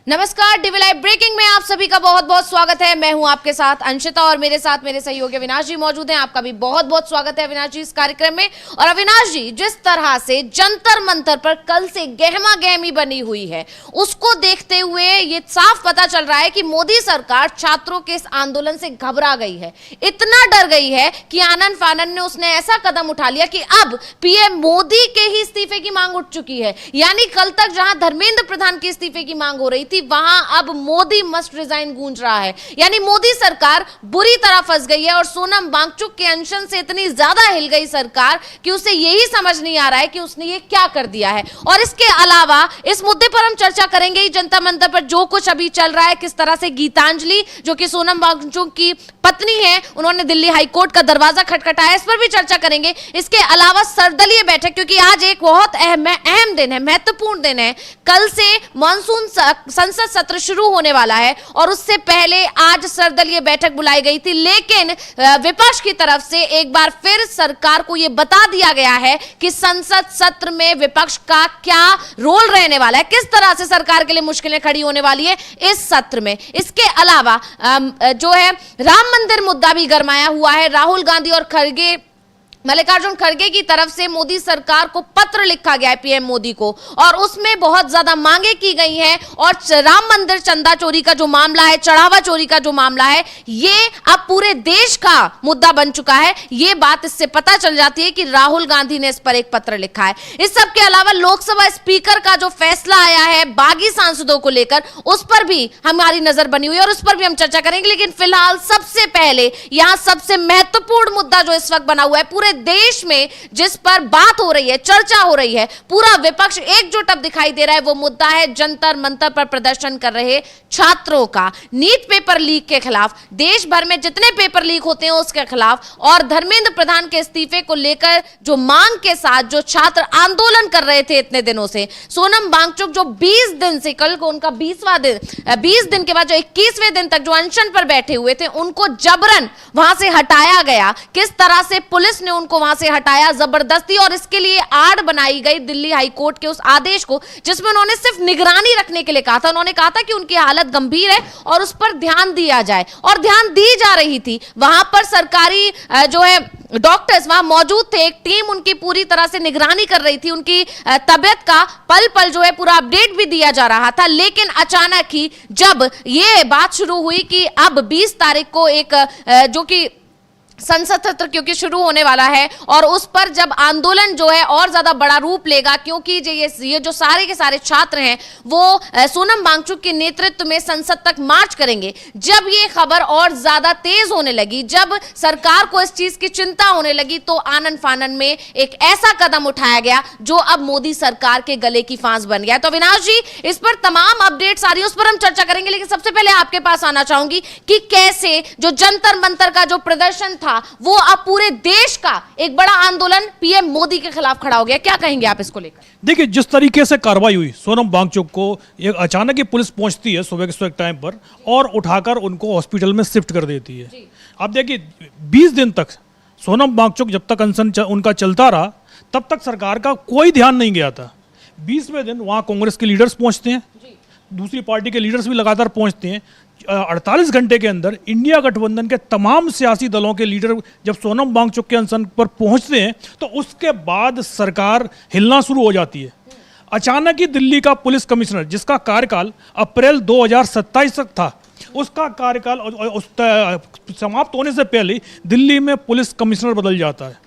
नमस्कार, DV live breaking में आप सभी का बहुत बहुत स्वागत है। मैं हूं आपके साथ अंशिता और मेरे साथ मेरे सहयोगी अविनाश जी मौजूद हैं। आपका भी बहुत बहुत स्वागत है अविनाश जी इस कार्यक्रम में। और अविनाश जी, जिस तरह से जंतर मंतर पर कल से गहमा गहमी बनी हुई है, उसको देखते हुए ये साफ पता चल रहा है कि मोदी सरकार छात्रों के इस आंदोलन से घबरा गई है। इतना डर गई है कि आनन फानन ने उसने ऐसा कदम उठा लिया कि अब पीएम मोदी के ही इस्तीफे की मांग उठ चुकी है। यानी कल तक जहां धर्मेंद्र प्रधान के इस्तीफे की मांग हो रही थी, वहां अब मोदी मस्ट रिजाइन गूंज रहा है। यानी मोदी सरकार बुरी तरह फंस गई है और सोनम वांगचुक के अनशन से इतनी ज्यादा हिल गई सरकार कि उसे यही समझ नहीं आ रहा है कि उसने ये क्या कर दिया है। और इसके अलावा इस मुद्दे पर हम चर्चा करेंगे ही, जनता मंतर पर जो कुछ अभी चल रहा है, किस तरह से गीतांजलि जो कि सोनम वांगचुक की पत्नी है, उन्होंने दिल्ली हाईकोर्ट का दरवाजा खटखटाया, इस पर भी चर्चा करेंगे। इसके अलावा सर्वदलीय बैठक, क्योंकि आज एक बहुत अहम दिन है, महत्वपूर्ण दिन है। कल से मानसून संसद सत्र शुरू होने वाला है और उससे पहले आज सर्वदलीय बैठक बुलाई गई थी, लेकिन विपक्ष की तरफ से एक बार फिर सरकार को यह बता दिया गया है कि संसद सत्र में विपक्ष का क्या रोल रहने वाला है, किस तरह से सरकार के लिए मुश्किलें खड़ी होने वाली है इस सत्र में। इसके अलावा जो है राम मंदिर मुद्दा भी गरमाया हुआ है। राहुल गांधी और मल्लिकार्जुन खड़गे की तरफ से मोदी सरकार को पत्र लिखा गया है पीएम मोदी को, और उसमें बहुत ज्यादा मांगे की गई हैं। और राम मंदिर चंदा चोरी का जो मामला है, चढ़ावा चोरी का जो मामला है, ये अब पूरे देश का मुद्दा बन चुका है। ये बात इससे पता चल जाती है कि राहुल गांधी ने इस पर एक पत्र लिखा है। इस सब के अलावा लोकसभा स्पीकर का जो फैसला आया है बागी सांसदों को लेकर, उस पर भी हमारी नजर बनी हुई है और उस पर भी हम चर्चा करेंगे। लेकिन फिलहाल सबसे पहले यहां सबसे महत्वपूर्ण मुद्दा जो इस वक्त बना हुआ है पूरे देश में, जिस पर बात हो रही है, चर्चा हो रही है, पूरा विपक्ष एकजुट अब दिखाई दे रहा है, वो मुद्दा है जंतर मंतर पर प्रदर्शन कर रहे छात्रों का नीट पेपर लीक के खिलाफ। देश भर में जितने पेपर लीक होते हैं उसके खिलाफ और धर्मेंद्र प्रधान के इस्तीफे को लेकर जो मांग के साथ जो छात्र आंदोलन कर रहे थे इतने दिनों से, सोनम वांगचुक जो 20 दिन से, कल को उनका 20वां दिन, 20 दिन के बाद जो 21वें दिन तक जो अनशन पर बैठे हुए थे, उनको जबरन वहां से हटाया गया। किस तरह से पुलिस ने उनको वहां से हटाया जबरदस्ती, और इसके लिए आड़ बनाई गई दिल्ली हाईकोर्ट के उस आदेश को, जिसमें उन्होंने सिर्फ निगरानी रखने के लिए कहा था। उन्होंने कहा था कि उनकी हालत गंभीर है और उस पर ध्यान दिया जाए, और ध्यान दी जा रही थी। वहां पर सरकारी जो है डॉक्टर्स वहां मौजूद थे, एक टीम उनकी पूरी तरह से निगरानी कर रही थी, उनकी तबियत का पल पल जो है पूरा अपडेट भी दिया जा रहा था। लेकिन अचानक ही जब ये बात शुरू हुई कि अब 20 तारीख को एक जो कि संसद सत्र क्योंकि शुरू होने वाला है, और उस पर जब आंदोलन जो है और ज्यादा बड़ा रूप लेगा, क्योंकि ये जो सारे के सारे छात्र हैं वो सोनम वांगचुक के नेतृत्व में संसद तक मार्च करेंगे। जब ये खबर और ज्यादा तेज होने लगी, जब सरकार को इस चीज की चिंता होने लगी, तो आनन फानन में एक ऐसा कदम उठाया गया जो अब मोदी सरकार के गले की फांस बन गया। तो अविनाश जी, इस पर तमाम अपडेट्स आ रही है, उस पर हम चर्चा करेंगे। लेकिन सबसे पहले आपके पास आना चाहूंगी कि कैसे जो जंतर मंतर का जो प्रदर्शन था, वो अब पूरे देश का एक बड़ा आंदोलन पीएम मोदी के खिलाफ खड़ा हो गया। क्या कहेंगे आप इसको लेकर? देखिए, जिस तरीके से कार्रवाई हुई, सोनम वांगचुक को एक अचानक ही पुलिस पहुंचती है सुबह के टाइम पर और उठाकर उनको हॉस्पिटल में शिफ्ट कर देती है। अब देखिए, 20 दिन तक सोनम वांगचुक जब तक अनशन उनका चलता रहा, तब तक सरकार का कोई ध्यान नहीं गया था। 20वें दिन वहां कांग्रेस के लीडर्स पहुंचते हैं, दूसरी पार्टी के लीडर्स भी लगातार पहुंचते हैं। 48 घंटे के अंदर इंडिया गठबंधन के तमाम सियासी दलों के लीडर जब सोनम वांगचुक के अनशन पर पहुंचते हैं, तो उसके बाद सरकार हिलना शुरू हो जाती है। अचानक ही दिल्ली का पुलिस कमिश्नर, जिसका कार्यकाल अप्रैल 2027 तक था, उसका कार्यकाल समाप्त होने से पहले दिल्ली में पुलिस कमिश्नर बदल जाता है।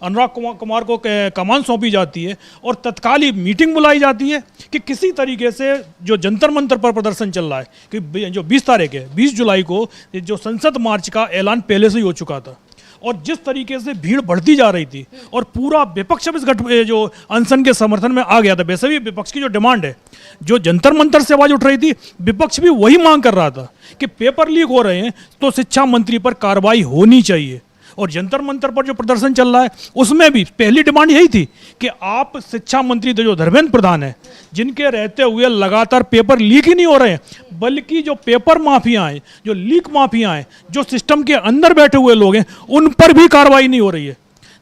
अनुराग कुमार को कमान सौंपी जाती है और तत्काल ही मीटिंग बुलाई जाती है कि किसी तरीके से जो जंतर मंतर पर प्रदर्शन चल रहा है, कि जो 20 तारीख है, 20 जुलाई को जो संसद मार्च का ऐलान पहले से ही हो चुका था, और जिस तरीके से भीड़ बढ़ती जा रही थी और पूरा विपक्ष इस जो अनशन के समर्थन में आ गया था। वैसे भी विपक्ष की जो डिमांड है, जो जंतर मंतर से आवाज उठ रही थी, विपक्ष भी वही मांग कर रहा था कि पेपर लीक हो रहे हैं तो शिक्षा मंत्री पर कार्रवाई होनी चाहिए। और जंतर मंतर पर जो प्रदर्शन चल रहा है, उसमें भी पहली डिमांड यही थी कि आप शिक्षा मंत्री जो धर्मेंद्र प्रधान है, जिनके रहते हुए लगातार पेपर लीक ही नहीं हो रहे हैं, बल्कि जो पेपर माफिया हैं, जो लीक माफिया हैं, जो सिस्टम के अंदर बैठे हुए लोग हैं, उन पर भी कार्रवाई नहीं हो रही है।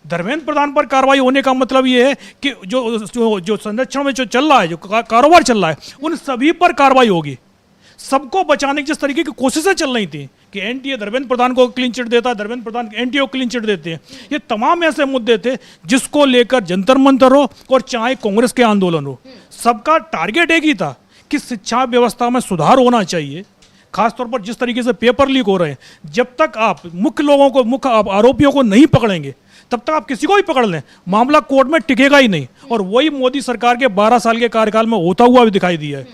धर्मेंद्र प्रधान पर कार्रवाई होने का मतलब ये है कि जो संरक्षण में जो चल रहा है, जो कारोबार चल रहा है, उन सभी पर कार्रवाई होगी। सबको बचाने की जिस तरीके की कोशिशें चल रही थी कि एनटीए धर्मेंद्र प्रधान को क्लीन चिट देता है, धर्मेंद्र प्रधान एनटीए को क्लीन चिट देते हैं, ये तमाम ऐसे मुद्दे थे जिसको लेकर जंतर मंतर हो और चाहे कांग्रेस के आंदोलन हो, सबका टारगेट एक ही था कि शिक्षा व्यवस्था में सुधार होना चाहिए। खासतौर पर जिस तरीके से पेपर लीक हो रहे हैं, जब तक आप मुख्य लोगों को, मुख्य आरोपियों को नहीं पकड़ेंगे, तब तक आप किसी को भी पकड़ लें, मामला कोर्ट में टिकेगा ही नहीं। और वही मोदी सरकार के 12 साल के कार्यकाल में होता हुआ भी दिखाई दिया है।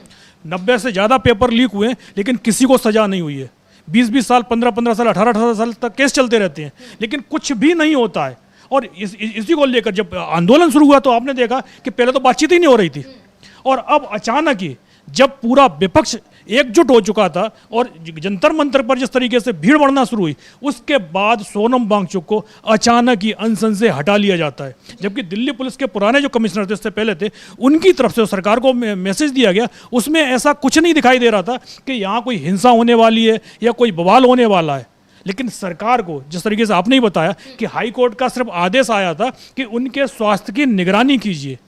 90 से ज़्यादा पेपर लीक हुए हैं, लेकिन किसी को सजा नहीं हुई है। 20-20 साल, 15-15 साल, 18-18 साल तक केस चलते रहते हैं, लेकिन कुछ भी नहीं होता है। और इसी को लेकर जब आंदोलन शुरू हुआ तो आपने देखा कि पहले तो बातचीत ही नहीं हो रही थी, और अब अचानक ही जब पूरा विपक्ष एकजुट हो चुका था और जंतर मंतर पर जिस तरीके से भीड़ बढ़ना शुरू हुई, उसके बाद सोनम वांगचुक को अचानक ही अनशन से हटा लिया जाता है। जबकि दिल्ली पुलिस के पुराने जो कमिश्नर थे, इससे पहले थे, उनकी तरफ से सरकार को मैसेज दिया गया, उसमें ऐसा कुछ नहीं दिखाई दे रहा था कि यहाँ कोई हिंसा होने वाली है या कोई बवाल होने वाला है। लेकिन सरकार को जिस तरीके से आपने ही बताया कि हाई कोर्ट का सिर्फ आदेश आया था कि उनके स्वास्थ्य की निगरानी कीजिए,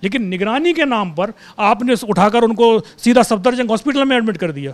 लेकिन निगरानी के नाम पर आपने उठाकर उनको सीधा सफदरजंग हॉस्पिटल में एडमिट कर दिया।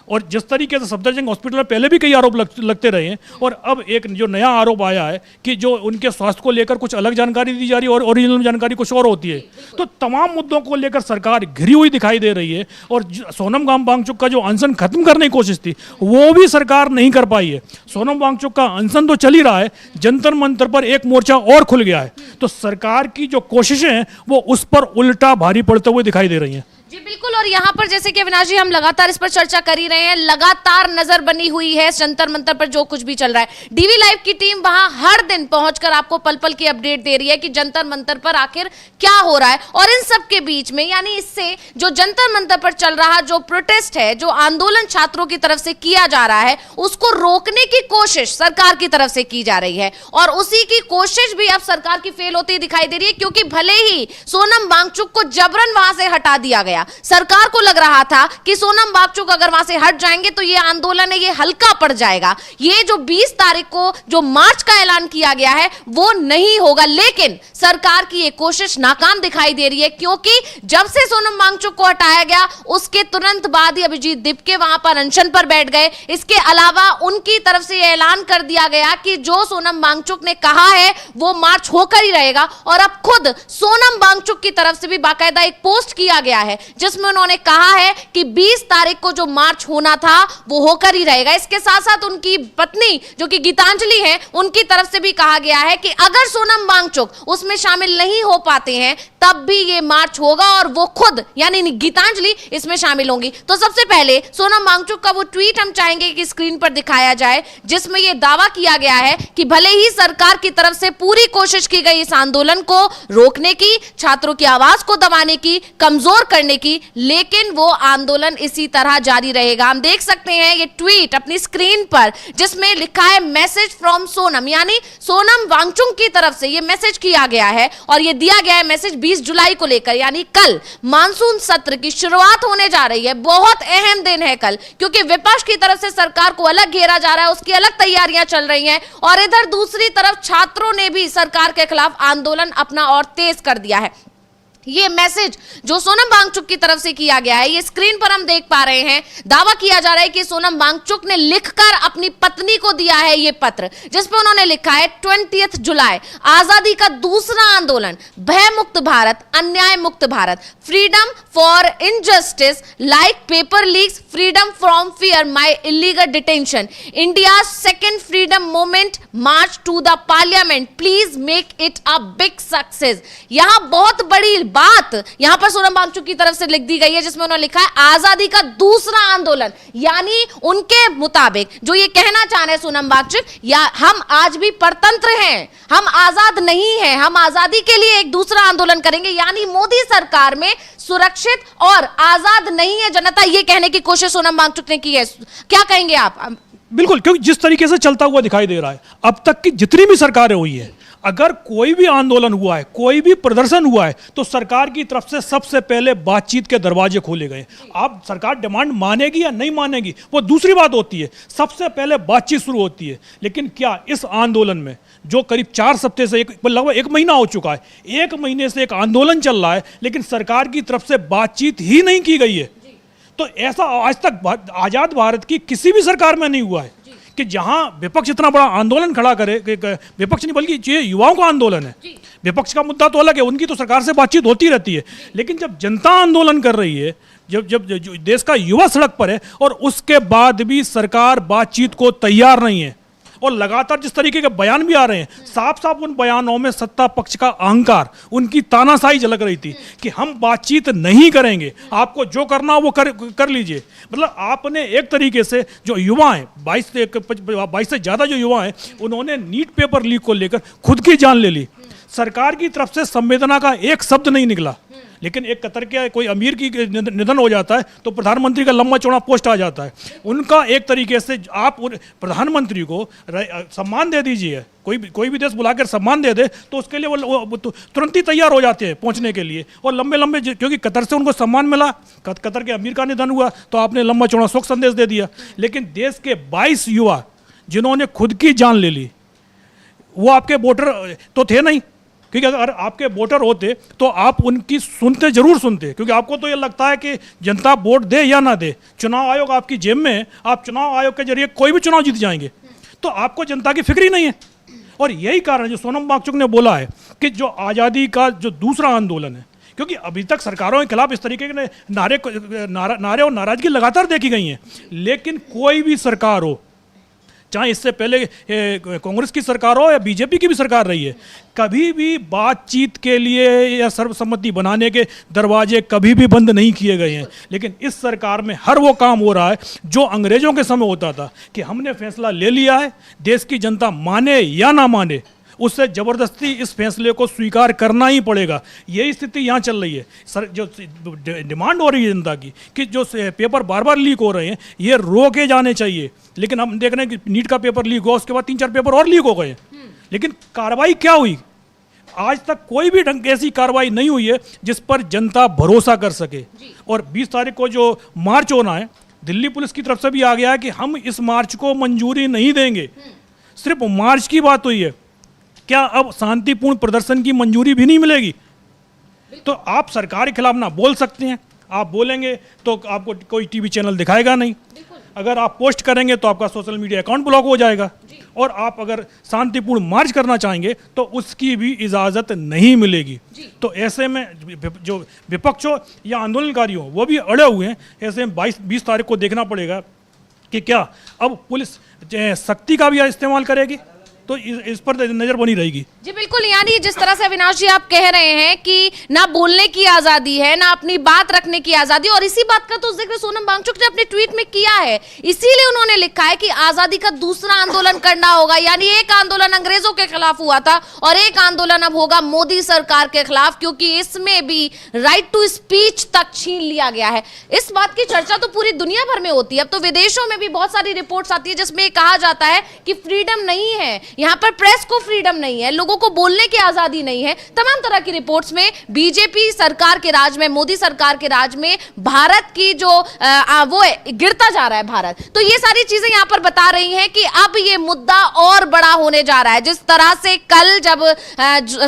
और जिस तरीके से सफदरजंग हॉस्पिटल में पहले भी कई आरोप लगते रहे हैं, और अब एक जो नया आरोप आया है कि जो उनके स्वास्थ्य को लेकर कुछ अलग जानकारी दी जा रही है और ओरिजिनल जानकारी कुछ और होती है, तो तमाम मुद्दों को लेकर सरकार घिरी हुई दिखाई दे रही है। और सोनम वांगचुक का जो अनशन खत्म करने की कोशिश थी, वो भी सरकार नहीं कर पाई है। सोनम वांगचुक का अनशन तो चल ही रहा है, जंतर मंतर पर एक मोर्चा और खुल गया है, तो सरकार की जो कोशिशें हैं वो उस पर उल्टा भारी पड़ते हुए दिखाई दे रही हैं। जी बिल्कुल। और यहाँ पर जैसे कि अविनाश जी हम लगातार इस पर चर्चा कर ही रहे हैं, लगातार नजर बनी हुई है जंतर मंतर पर जो कुछ भी चल रहा है। डीवी लाइव की टीम वहां हर दिन पहुंचकर आपको पल पल की अपडेट दे रही है कि जंतर मंतर पर आखिर क्या हो रहा है। और इन सब के बीच में, यानी इससे जो जंतर मंतर पर चल रहा जो प्रोटेस्ट है, जो आंदोलन छात्रों की तरफ से किया जा रहा है, उसको रोकने की कोशिश सरकार की तरफ से की जा रही है। और उसी की कोशिश भी अब सरकार की फेल होती दिखाई दे रही है, क्योंकि भले ही सोनम वांगचुक को जबरन वहां से हटा दिया गया, सरकार को लग रहा था कि सोनम वांगचुक अगर वहां से हट जाएंगे तो ये आंदोलन है ये हल्का पड़ जाएगा, ये जो 20 तारीख को जो मार्च का ऐलान किया गया है वो नहीं होगा। लेकिन सरकार की ये कोशिश नाकाम दिखाई दे रही है, क्योंकि जब से सोनम वांगचुक को हटाया गया उसके तुरंत बाद ही अभिजीत दिपके वहां पर अनशन पर बैठ गए। इसके अलावा उनकी तरफ से यह ऐलान कर दिया गया कि जो सोनम वांगचुक ने कहा है वो मार्च होकर ही रहेगा। और अब खुद सोनम वांगचुक की तरफ से भी बाकायदा एक पोस्ट किया गया है जिसमें उन्होंने कहा है कि 20 तारीख को जो मार्च होना था वो होकर ही रहेगा। इसके साथ साथ उनकी पत्नी जो कि गीतांजलि है, उनकी तरफ से भी कहा गया है कि अगर सोनम वांगचुक उसमें शामिल नहीं हो पाते हैं तब भी ये मार्च होगा और वो खुद यानी गीतांजलि इसमें शामिल होंगी। तो सबसे पहले सोनम वांगचुक का वो ट्वीट हम चाहेंगे कि स्क्रीन पर दिखाया जाए, जिसमें ये दावा किया गया है कि भले ही सरकार की तरफ से पूरी कोशिश की गई इस आंदोलन को रोकने की, छात्रों की आवाज को दबाने की, कमजोर करने की, लेकिन वो आंदोलन इसी तरह जारी रहेगा। हम देख सकते हैं ये ट्वीट अपनी स्क्रीन पर, जिसमें लिखा है मैसेज फ्रॉम सोनम, यानी सोनम वांगचुक की तरफ से ये मैसेज किया गया है। और ये दिया गया है मैसेज 20 जुलाई को लेकर, यानी कल मानसून सत्र की शुरुआत होने जा रही है। बहुत अहम दिन है कल, क्योंकि विपक्ष की तरफ से सरकार को अलग घेरा जा रहा है, उसकी अलग तैयारियां चल रही हैं, और इधर दूसरी तरफ छात्रों ने भी सरकार के खिलाफ आंदोलन अपना और तेज कर दिया है। ये मैसेज जो सोनम वांगचुक की तरफ से किया गया है, ये स्क्रीन पर हम देख पा रहे हैं। दावा किया जा रहा है कि सोनम वांगचुक ने लिखकर अपनी पत्नी को दिया है ये पत्र, जिस पर उन्होंने लिखा है 20 जुलाई, आजादी का दूसरा आंदोलन, भय मुक्त भारत, अन्याय मुक्त Bharat, freedom for injustice like paper leaks, freedom from fear my illegal detention, India second freedom movement March two the parliament, please make it a big success. यहां बहुत बड़ी बात यहां पर सोनम वांगचुक की तरफ से लिख दी गई है, जिसमें उन्होंने लिखा है आजादी का दूसरा आंदोलन, यानी उनके मुताबिक जो ये कहना चाह रहे हैं सोनम वांगचुक, या हम आज भी परतंत्र हैं, हम आजाद नहीं हैं, हम आजादी के लिए एक दूसरा आंदोलन करेंगे, यानी मोदी सरकार में सुरक्षित और आजाद नहीं है जनता, ये कहने की कोशिश सोनम वांगचुक ने की है। क्या कहेंगे आप? बिल्कुल, क्योंकि जिस तरीके से चलता हुआ दिखाई दे रहा है अब तक की जितनी भी सरकारें हुई है, अगर कोई भी आंदोलन हुआ है, कोई भी प्रदर्शन हुआ है, तो सरकार की तरफ से सबसे पहले बातचीत के दरवाजे खोले गए। अब सरकार डिमांड मानेगी या नहीं मानेगी वो दूसरी बात होती है, सबसे पहले बातचीत शुरू होती है। लेकिन क्या इस आंदोलन में जो करीब 4 हफ्ते से लगभग 1 महीना हो चुका है, 1 महीने से एक आंदोलन चल रहा है, लेकिन सरकार की तरफ से बातचीत ही नहीं की गई है, तो ऐसा आज तक आजाद भारत की किसी भी सरकार में नहीं हुआ है कि जहां विपक्ष इतना बड़ा आंदोलन खड़ा करे, विपक्ष नहीं बल्कि ये युवाओं का आंदोलन है। विपक्ष का मुद्दा तो अलग है, उनकी तो सरकार से बातचीत होती रहती है, लेकिन जब जनता आंदोलन कर रही है, जब देश का युवा सड़क पर है और उसके बाद भी सरकार बातचीत को तैयार नहीं है और लगातार जिस तरीके के बयान भी आ रहे हैं, साफ साफ उन बयानों में सत्ता पक्ष का अहंकार, उनकी तानाशाही झलक रही थी कि हम बातचीत नहीं करेंगे, आपको जो करना हो वो कर लीजिए। मतलब आपने एक तरीके से जो युवा हैं 22 से ज़्यादा जो युवा हैं, उन्होंने नीट पेपर लीक को लेकर खुद की जान ले ली। सरकार की तरफ से संवेदना का एक शब्द नहीं निकला, लेकिन एक कतर के कोई अमीर की निधन हो जाता है तो प्रधानमंत्री का लंबा चौड़ा पोस्ट आ जाता है। उनका एक तरीके से आप प्रधानमंत्री को सम्मान दे दीजिए, कोई भी देश बुलाकर सम्मान दे दे तो उसके लिए वो तुरंत ही तैयार हो जाते हैं पहुंचने के लिए। और लंबे क्योंकि कतर से उनको सम्मान मिला, कतर के अमीर का निधन हुआ तो आपने लंबा चौड़ा शोक संदेश दे दिया। लेकिन देश के 22 युवा जिन्होंने खुद की जान ले ली, वो आपके वोटर तो थे नहीं, क्योंकि अगर आपके वोटर होते तो आप उनकी जरूर सुनते, क्योंकि आपको तो ये लगता है कि जनता वोट दे या ना दे, चुनाव आयोग आपकी जेब में है, आप चुनाव आयोग के जरिए कोई भी चुनाव जीत जाएंगे, तो आपको जनता की फिक्र ही नहीं है। और यही कारण है जो सोनम वांगचुक ने बोला है कि जो आज़ादी का जो दूसरा आंदोलन है, क्योंकि अभी तक सरकारों के खिलाफ इस तरीके के नारे और नाराजगी लगातार देखी गई हैं, लेकिन कोई भी सरकार हो, चाहे इससे पहले कांग्रेस की सरकार हो या बीजेपी की भी सरकार रही है, कभी भी बातचीत के लिए या सर्वसम्मति बनाने के दरवाजे कभी भी बंद नहीं किए गए हैं। लेकिन इस सरकार में हर वो काम हो रहा है जो अंग्रेजों के समय होता था कि हमने फैसला ले लिया है, देश की जनता माने या ना माने, उससे जबरदस्ती इस फैसले को स्वीकार करना ही पड़ेगा। यही स्थिति यहाँ चल रही है। सर, जो डिमांड हो रही है जनता की कि जो पेपर बार बार लीक हो रहे हैं ये रोके जाने चाहिए, लेकिन हम देख रहे हैं कि नीट का पेपर लीक हुआ, उसके बाद 3-4 पेपर और लीक हो गए, लेकिन कार्रवाई क्या हुई? आज तक कोई भी ढंग ऐसी कार्रवाई नहीं हुई है जिस पर जनता भरोसा कर सके। और 20 तारीख को जो मार्च होना है, दिल्ली पुलिस की तरफ से भी आ गया है कि हम इस मार्च को मंजूरी नहीं देंगे। सिर्फ मार्च की बात हुई है, क्या अब शांतिपूर्ण प्रदर्शन की मंजूरी भी नहीं मिलेगी? तो आप सरकार के खिलाफ ना बोल सकते हैं, आप बोलेंगे तो आपको कोई टीवी चैनल दिखाएगा नहीं, अगर आप पोस्ट करेंगे तो आपका सोशल मीडिया अकाउंट ब्लॉक हो जाएगा, और आप अगर शांतिपूर्ण मार्च करना चाहेंगे तो उसकी भी इजाज़त नहीं मिलेगी। तो ऐसे में जो विपक्ष हो या आंदोलनकारी हो वो भी अड़े हुए हैं। ऐसे में 22-20 तारीख को देखना पड़ेगा कि क्या अब पुलिस सख्ती का भी इस्तेमाल करेगी, तो इस पर नजर बनी रहेगी। जी बिल्कुल, यानी जिस तरह से अविनाश जी आप कह रहे हैं कि ना बोलने की आजादी है, ना अपनी बात रखने की आजादी, और इसी बात का तो जिक्र सोनम वांगचुक ने अपने ट्वीट में किया है। इसीलिए उन्होंने लिखा है कि आजादी का दूसरा आंदोलन करना होगा, यानी एक आंदोलन अंग्रेजों के खिलाफ हुआ था और एक आंदोलन अब होगा मोदी सरकार के खिलाफ, क्योंकि इसमें भी राइट टू स्पीच तक छीन लिया गया है। इस बात की चर्चा तो पूरी दुनिया भर में होती है, अब तो विदेशों में भी बहुत सारी रिपोर्ट्स आती है जिसमें कहा जाता है कि फ्रीडम नहीं है, यहाँ पर प्रेस को फ्रीडम नहीं है, लोगों को बोलने की आजादी नहीं है। तमाम तरह की रिपोर्ट्स में बीजेपी सरकार के राज में, मोदी सरकार के राज में भारत की जो वो है, गिरता जा रहा है भारत। तो ये सारी चीजें यहाँ पर बता रही हैं कि अब ये मुद्दा और बड़ा होने जा रहा है। जिस तरह से कल जब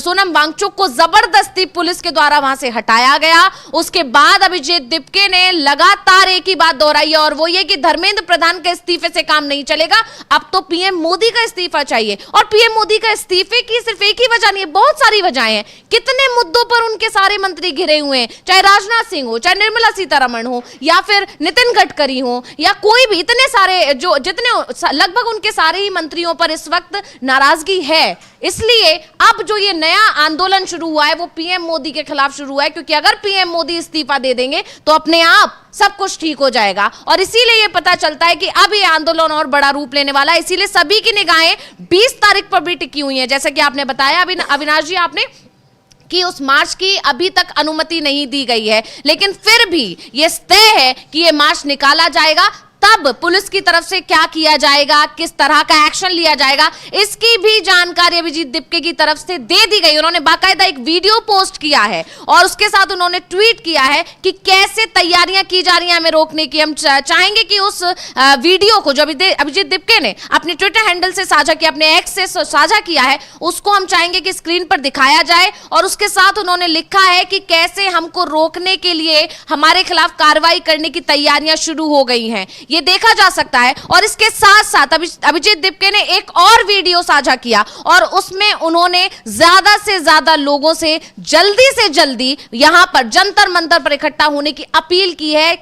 सोनम वांगचुक को जबरदस्ती पुलिस के द्वारा वहां से हटाया गया, उसके बाद अभिजीत दिपके ने लगातार एक ही बात दोहराई है, और वो ये कि धर्मेंद्र प्रधान के इस्तीफे से काम नहीं चलेगा, अब तो पीएम मोदी का इस्तीफा चाहिए। और पीएम मोदी का इस्तीफे की सिर्फ एक ही वजह नहीं है, बहुत सारी वजहें हैं। कितने मुद्दों पर उनके सारे मंत्री घिरे हुए हैं, चाहे राजनाथ सिंह हो, चाहे निर्मला सीतारमण हो, या फिर नितिन गडकरी हो, या कोई भी, इतने सारे जो जितने लगभग उनके सारे ही मंत्रियों पर इस वक्त नाराजगी है। इसलिए अब जो ये नया आंदोलन शुरू हुआ है वो पीएम मोदी के खिलाफ शुरू हुआ है, क्योंकि अगर पीएम मोदी इस्तीफा दे देंगे तो अपने आप सब कुछ ठीक हो जाएगा। और इसीलिए ये पता चलता है कि अब ये आंदोलन और बड़ा रूप लेने वाला है। इसीलिए सभी की निगाहें 20 तारीख पर भी टिकी हुई हैं, जैसे कि आपने बताया अविनाश जी आपने कि उस मार्च की अभी तक अनुमति नहीं दी गई है, लेकिन फिर भी ये तय है कि ये मार्च निकाला जाएगा। तब पुलिस की तरफ से क्या किया जाएगा, किस तरह का एक्शन लिया जाएगा, इसकी भी जानकारी अभिजीत दिपके की तरफ से दे दी गई। उन्होंने बाकायदा एक वीडियो पोस्ट किया है और उसके साथ उन्होंने ट्वीट किया है कि कैसे तैयारियां की जा रही हैं हमें रोकने की। हम चाहेंगे कि उस वीडियो को जो अभिजीत दिपके ने अपने ट्विटर हैंडल से साझा किया, अपने एक्स से साझा किया है, उसको हम चाहेंगे कि स्क्रीन पर दिखाया जाए। और उसके साथ उन्होंने लिखा है कि कैसे हमको रोकने के लिए हमारे खिलाफ कार्रवाई करने की तैयारियां शुरू हो गई हैं, ये देखा जा सकता है। और इसके साथ साथ अभिजीत दिपके ने एक और वीडियो साझा किया और उसमें उन्होंने ज्यादा से ज्यादा लोगों से जल्दी यहां पर जंतर मंतर पर इकट्ठा होने की अपील की है,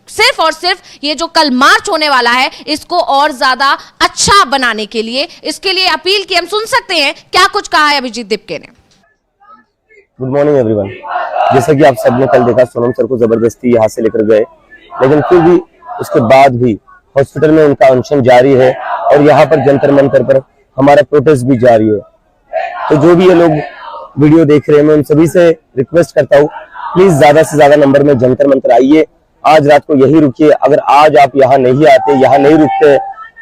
सिर्फ और सिर्फ ये जो कल मार्च होने वाला है इसको और ज्यादा अच्छा बनाने के लिए, इसके लिए अपील की। हम सुन सकते हैं क्या कुछ कहा है अभिजीत दिपके ने। Good morning everyone. जैसा कि आप सबने कल देखा, सोनम सर को जबरदस्ती यहाँ से लेकर गए, लेकिन फिर भी उसके बाद भी हॉस्पिटल में उनका अनशन जारी है और यहाँ पर जंतर मंतर पर हमारा प्रोटेस्ट भी जारी है। तो जो भी ये लोग वीडियो देख रहे हैं, मैं उन सभी से रिक्वेस्ट करता हूँ, प्लीज ज्यादा से ज्यादा नंबर में जंतर मंतर आइए, आज रात को यही रुकिए। अगर आज आप यहाँ नहीं आते, यहाँ नहीं रुकते,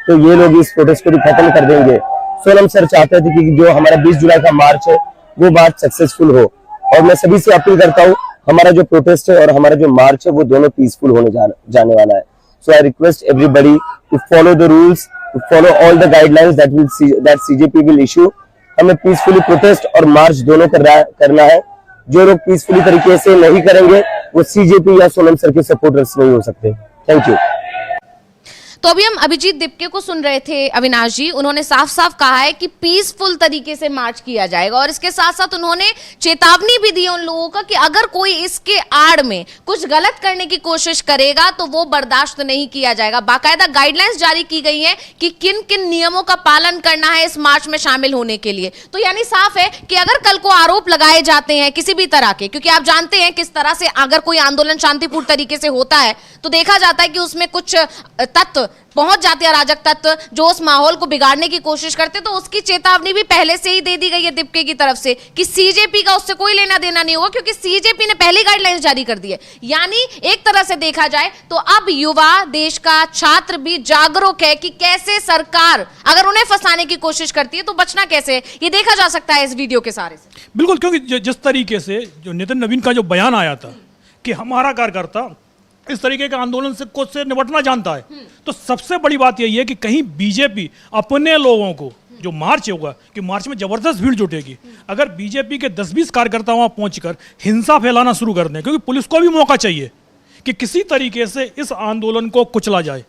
तो ये लोग इस प्रोटेस्ट को भी खत्म कर देंगे। सोनम सर चाहते थे कि जो हमारा 20 जुलाई का मार्च है वो मार्च सक्सेसफुल हो, और मैं सभी से अपील करता हूँ हमारा जो प्रोटेस्ट है और हमारा जो मार्च है वो दोनों पीसफुल होने जाने वाला है। So I request everybody to follow the rules, to follow all the guidelines that CJP will issue. हमें पीसफुली प्रोटेस्ट और मार्च दोनों करना है। जो लोग पीसफुली तरीके से नहीं करेंगे वो सीजेपी या सोनम सर के सपोर्टर्स नहीं हो सकते। Thank you. तो अभी हम अभिजीत दिपके को सुन रहे थे अविनाश जी, उन्होंने साफ साफ कहा है कि पीसफुल तरीके से मार्च किया जाएगा और इसके साथ साथ उन्होंने चेतावनी भी दी उन लोगों का कि अगर कोई इसके आड़ में कुछ गलत करने की कोशिश करेगा तो वो बर्दाश्त नहीं किया जाएगा। बाकायदा गाइडलाइंस जारी की गई हैं कि किन किन नियमों का पालन करना है इस मार्च में शामिल होने के लिए। तो यानी साफ है कि अगर कल को आरोप लगाए जाते हैं किसी भी तरह के, क्योंकि आप जानते हैं किस तरह से अगर कोई आंदोलन शांतिपूर्ण तरीके से होता है तो देखा जाता है कि उसमें कुछ तत्व पहुंच जाते हैं, अराजक तत्व जो उस माहौल को बिगाड़ने की कोशिश करते, तो उसकी चेतावनी भी पहले से ही दे दी गई है दिपके की तरफ से कि सीजेपी का उससे कोई लेना देना नहीं होगा, क्योंकि सीजेपी ने पहली गाइडलाइंस जारी कर दी है। यानी एक तरह से देखा जाए तो अब युवा, देश का छात्र भी जागरूक है कि कैसे सरकार अगर उन्हें फंसाने की कोशिश करती है तो बचना कैसे है, ये देखा जा सकता है इस वीडियो के सारे से। बिल्कुल, क्योंकि जिस तरीके से जो नितिन नवीन का जो बयान आया था कि हमारा कार्यकर्ता इस तरीके के आंदोलन से निपटना जानता है, तो सबसे बड़ी बात यही है कि कहीं बीजेपी अपने लोगों को, जो मार्च होगा कि मार्च में जबरदस्त भीड़ जुटेगी, अगर बीजेपी के 10-20 कार्यकर्ता वहां पहुंचकर हिंसा फैलाना शुरू कर दें, क्योंकि पुलिस को भी मौका चाहिए कि किसी तरीके से इस आंदोलन को कुचला जाए।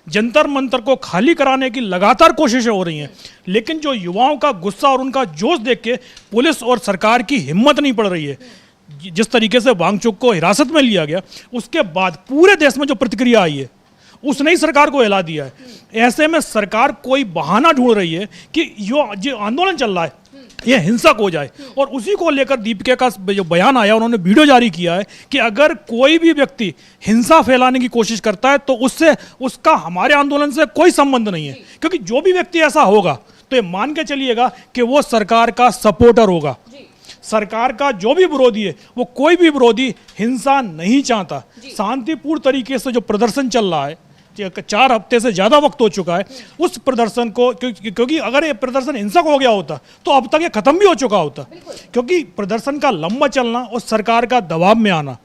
जंतर मंतर को खाली कराने की लगातार कोशिशें हो रही हैं, लेकिन जो युवाओं का गुस्सा और उनका जोश देख के पुलिस और सरकार की हिम्मत नहीं पड़ रही है। जिस तरीके से वांगचुक को हिरासत में लिया गया, उसके बाद पूरे देश में जो प्रतिक्रिया आई है उसने ही सरकार को हिला दिया है। ऐसे में सरकार कोई बहाना ढूंढ रही है कि जो आंदोलन चल रहा है ये हिंसक हो जाए, और उसी को लेकर दीपिका का जो बयान आया, उन्होंने वीडियो जारी किया है कि अगर कोई भी व्यक्ति हिंसा फैलाने की कोशिश करता है तो उसका हमारे आंदोलन से कोई संबंध नहीं है, क्योंकि जो भी व्यक्ति ऐसा होगा तो ये मान के चलिएगा कि वो सरकार का सपोर्टर होगा। सरकार का जो भी विरोधी है, वो कोई भी विरोधी हिंसा नहीं चाहता। शांतिपूर्ण तरीके से जो प्रदर्शन चल रहा है, 4 हफ्ते से ज्यादा वक्त हो चुका है, उस प्रदर्शन को, क्योंकि अगर ये प्रदर्शन हिंसक हो गया होता तो अब तक ये खत्म भी हो चुका होता, क्योंकि प्रदर्शन का लंबा चलना और सरकार का दबाव में आना,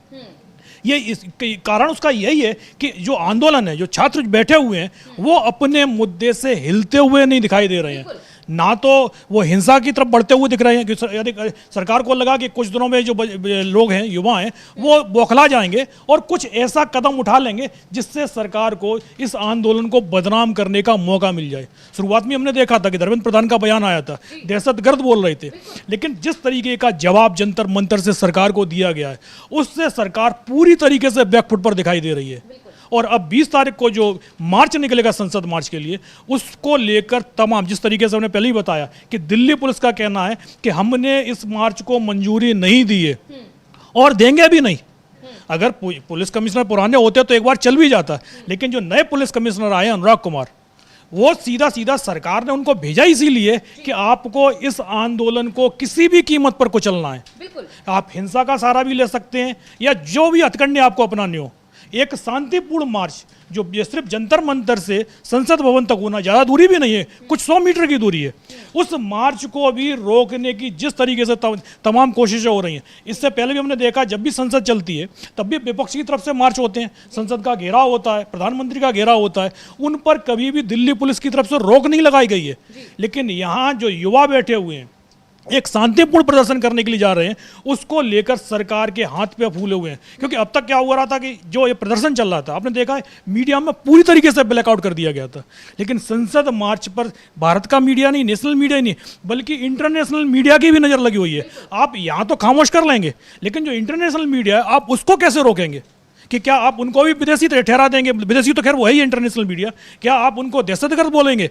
ये कारण उसका यही है कि जो आंदोलन है, जो छात्र बैठे हुए हैं, वो अपने मुद्दे से हिलते हुए नहीं दिखाई दे रहे हैं, ना तो वो हिंसा की तरफ बढ़ते हुए दिख रहे हैं। यदि सरकार को लगा कि कुछ दिनों में जो लोग हैं, युवा हैं, वो बौखला जाएंगे और कुछ ऐसा कदम उठा लेंगे जिससे सरकार को इस आंदोलन को बदनाम करने का मौका मिल जाए। शुरुआत में हमने देखा था कि धर्मेंद्र प्रधान का बयान आया था, दहशतगर्द बोल रहे थे, लेकिन जिस तरीके का जवाब जंतर मंतर से सरकार को दिया गया है, उससे सरकार पूरी तरीके से बैकफुट पर दिखाई दे रही है। और अब 20 तारीख को जो मार्च निकलेगा संसद मार्च के लिए, उसको लेकर तमाम, जिस तरीके से हमने पहले ही बताया कि दिल्ली पुलिस का कहना है कि हमने इस मार्च को मंजूरी नहीं दी है और देंगे भी नहीं। अगर पुलिस कमिश्नर पुराने होते तो एक बार चल भी जाता, लेकिन जो नए पुलिस कमिश्नर आए अनुराग कुमार, वो सीधा सरकार ने उनको भेजा इसीलिए कि आपको इस आंदोलन को किसी भी कीमत पर कुचलना है। आप हिंसा का सहारा भी ले सकते हैं या जो भी हथकंडे आपको अपनाने हो, एक शांतिपूर्ण मार्च जो ये सिर्फ जंतर मंतर से संसद भवन तक होना, ज़्यादा दूरी भी नहीं है, कुछ 100 मीटर की दूरी है, उस मार्च को अभी रोकने की जिस तरीके से तमाम कोशिशें हो रही हैं। इससे पहले भी हमने देखा जब भी संसद चलती है तब भी विपक्ष की तरफ से मार्च होते हैं, संसद का घेराव होता है, प्रधानमंत्री का घेराव होता है, उन पर कभी भी दिल्ली पुलिस की तरफ से रोक नहीं लगाई गई है। लेकिन यहाँ जो युवा बैठे हुए हैं एक शांतिपूर्ण प्रदर्शन करने के लिए जा रहे हैं, उसको लेकर सरकार के हाथ पे फूले हुए हैं। क्योंकि अब तक क्या हुआ रहा था कि जो ये प्रदर्शन चल रहा था, आपने देखा है मीडिया में पूरी तरीके से ब्लैकआउट कर दिया गया था। लेकिन संसद मार्च पर भारत का मीडिया नहीं, नेशनल मीडिया ही नहीं, बल्कि इंटरनेशनल मीडिया की भी नज़र लगी हुई है। आप यहाँ तो खामोश कर लेंगे, लेकिन जो इंटरनेशनल मीडिया है आप उसको कैसे रोकेंगे? कि क्या आप उनको भी विदेशी ठहरा देंगे? विदेशी तो खैर वही है इंटरनेशनल मीडिया, क्या आप उनको दहशतगर्द बोलेंगे?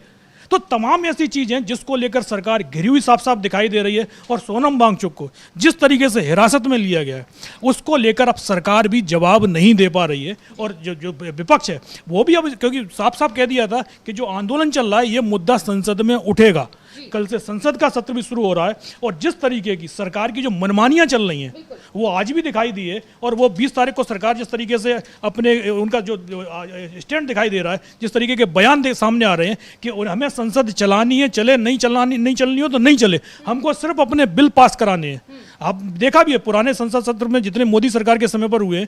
तो तमाम ऐसी चीजें जिसको लेकर सरकार घिरी हुई साफ साफ दिखाई दे रही है। और सोनम वांगचुक को जिस तरीके से हिरासत में लिया गया है उसको लेकर अब सरकार भी जवाब नहीं दे पा रही है। और जो विपक्ष है वो भी अब, क्योंकि साफ साफ कह दिया था कि जो आंदोलन चल रहा है ये मुद्दा संसद में उठेगा, कल से संसद का सत्र भी शुरू हो रहा है। और जिस तरीके की सरकार की जो मनमानियां चल रही हैं वो आज भी दिखाई दी है। और वो 20 तारीख को सरकार जिस तरीके से अपने उनका जो स्टैंड दिखाई दे रहा है, जिस तरीके के बयान सामने आ रहे हैं कि हमें संसद चलानी है, चले, नहीं चलनी हो तो नहीं चले, हमको सिर्फ अपने बिल पास कराने हैं। आप देखा भी है पुराने संसद सत्र में जितने मोदी सरकार के समय पर हुए,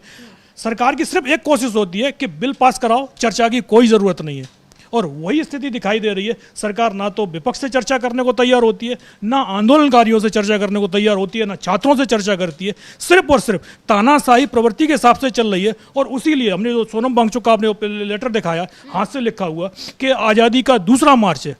सरकार की सिर्फ एक कोशिश होती है कि बिल पास कराओ, चर्चा की कोई ज़रूरत नहीं है। और वही स्थिति दिखाई दे रही है। सरकार ना तो विपक्ष से चर्चा करने को तैयार होती है, ना आंदोलनकारियों से चर्चा करने को तैयार होती है, ना छात्रों से चर्चा करती है, सिर्फ और सिर्फ तानाशाही प्रवृत्ति के हिसाब से चल रही है। और उसी लिए हमने जो सोनम वांगचुक का आपने लेटर दिखाया हाथ से लिखा हुआ कि आज़ादी का दूसरा मार्च है।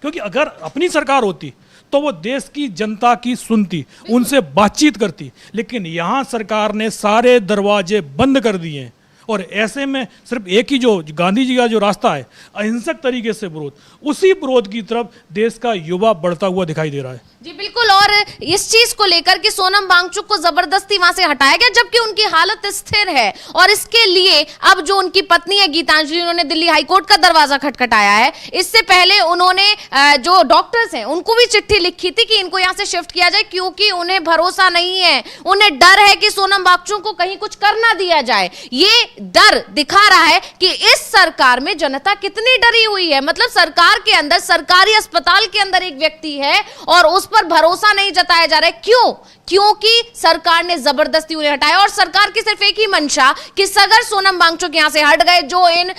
क्योंकि अगर अपनी सरकार होती तो वो देश की जनता की सुनती, उनसे बातचीत करती, लेकिन यहाँ सरकार ने सारे दरवाजे बंद कर दिए हैं। और ऐसे में सिर्फ एक ही जो गांधी जी का जो रास्ता है अहिंसक तरीके से विरोध, उसी विरोध की तरफ देश का युवा बढ़ता हुआ दिखाई दे रहा है। जी बिल्कुल। और इस चीज को लेकर कि सोनम वांगचुक को जबरदस्ती वहां से हटाया गया जबकि उनकी हालत स्थिर है, और इसके लिए अब जो उनकी पत्नी है गीतांजलि, उन्होंने दिल्ली हाईकोर्ट का दरवाजा खटखटाया है। इससे पहले उन्होंने जो डॉक्टर्स हैं उनको भी चिट्ठी लिखी थी कि इनको यहाँ से शिफ्ट किया जाए, क्योंकि उन्हें भरोसा नहीं है, उन्हें डर है कि सोनम वांगचुक को कहीं कुछ कर ना दिया जाए। ये डर दिखा रहा है कि इस सरकार में जनता कितनी डरी हुई है। मतलब सरकार के अंदर, सरकारी अस्पताल के अंदर एक व्यक्ति है और उस पर भरोसा नहीं जताया जा रहा है। क्यों? क्योंकि सरकार ने जबरदस्ती उन्हें हटाया। और सरकार की सिर्फ एक ही मंशा कि अगर सोनम वांगचुक यहां से हट गए, जो इन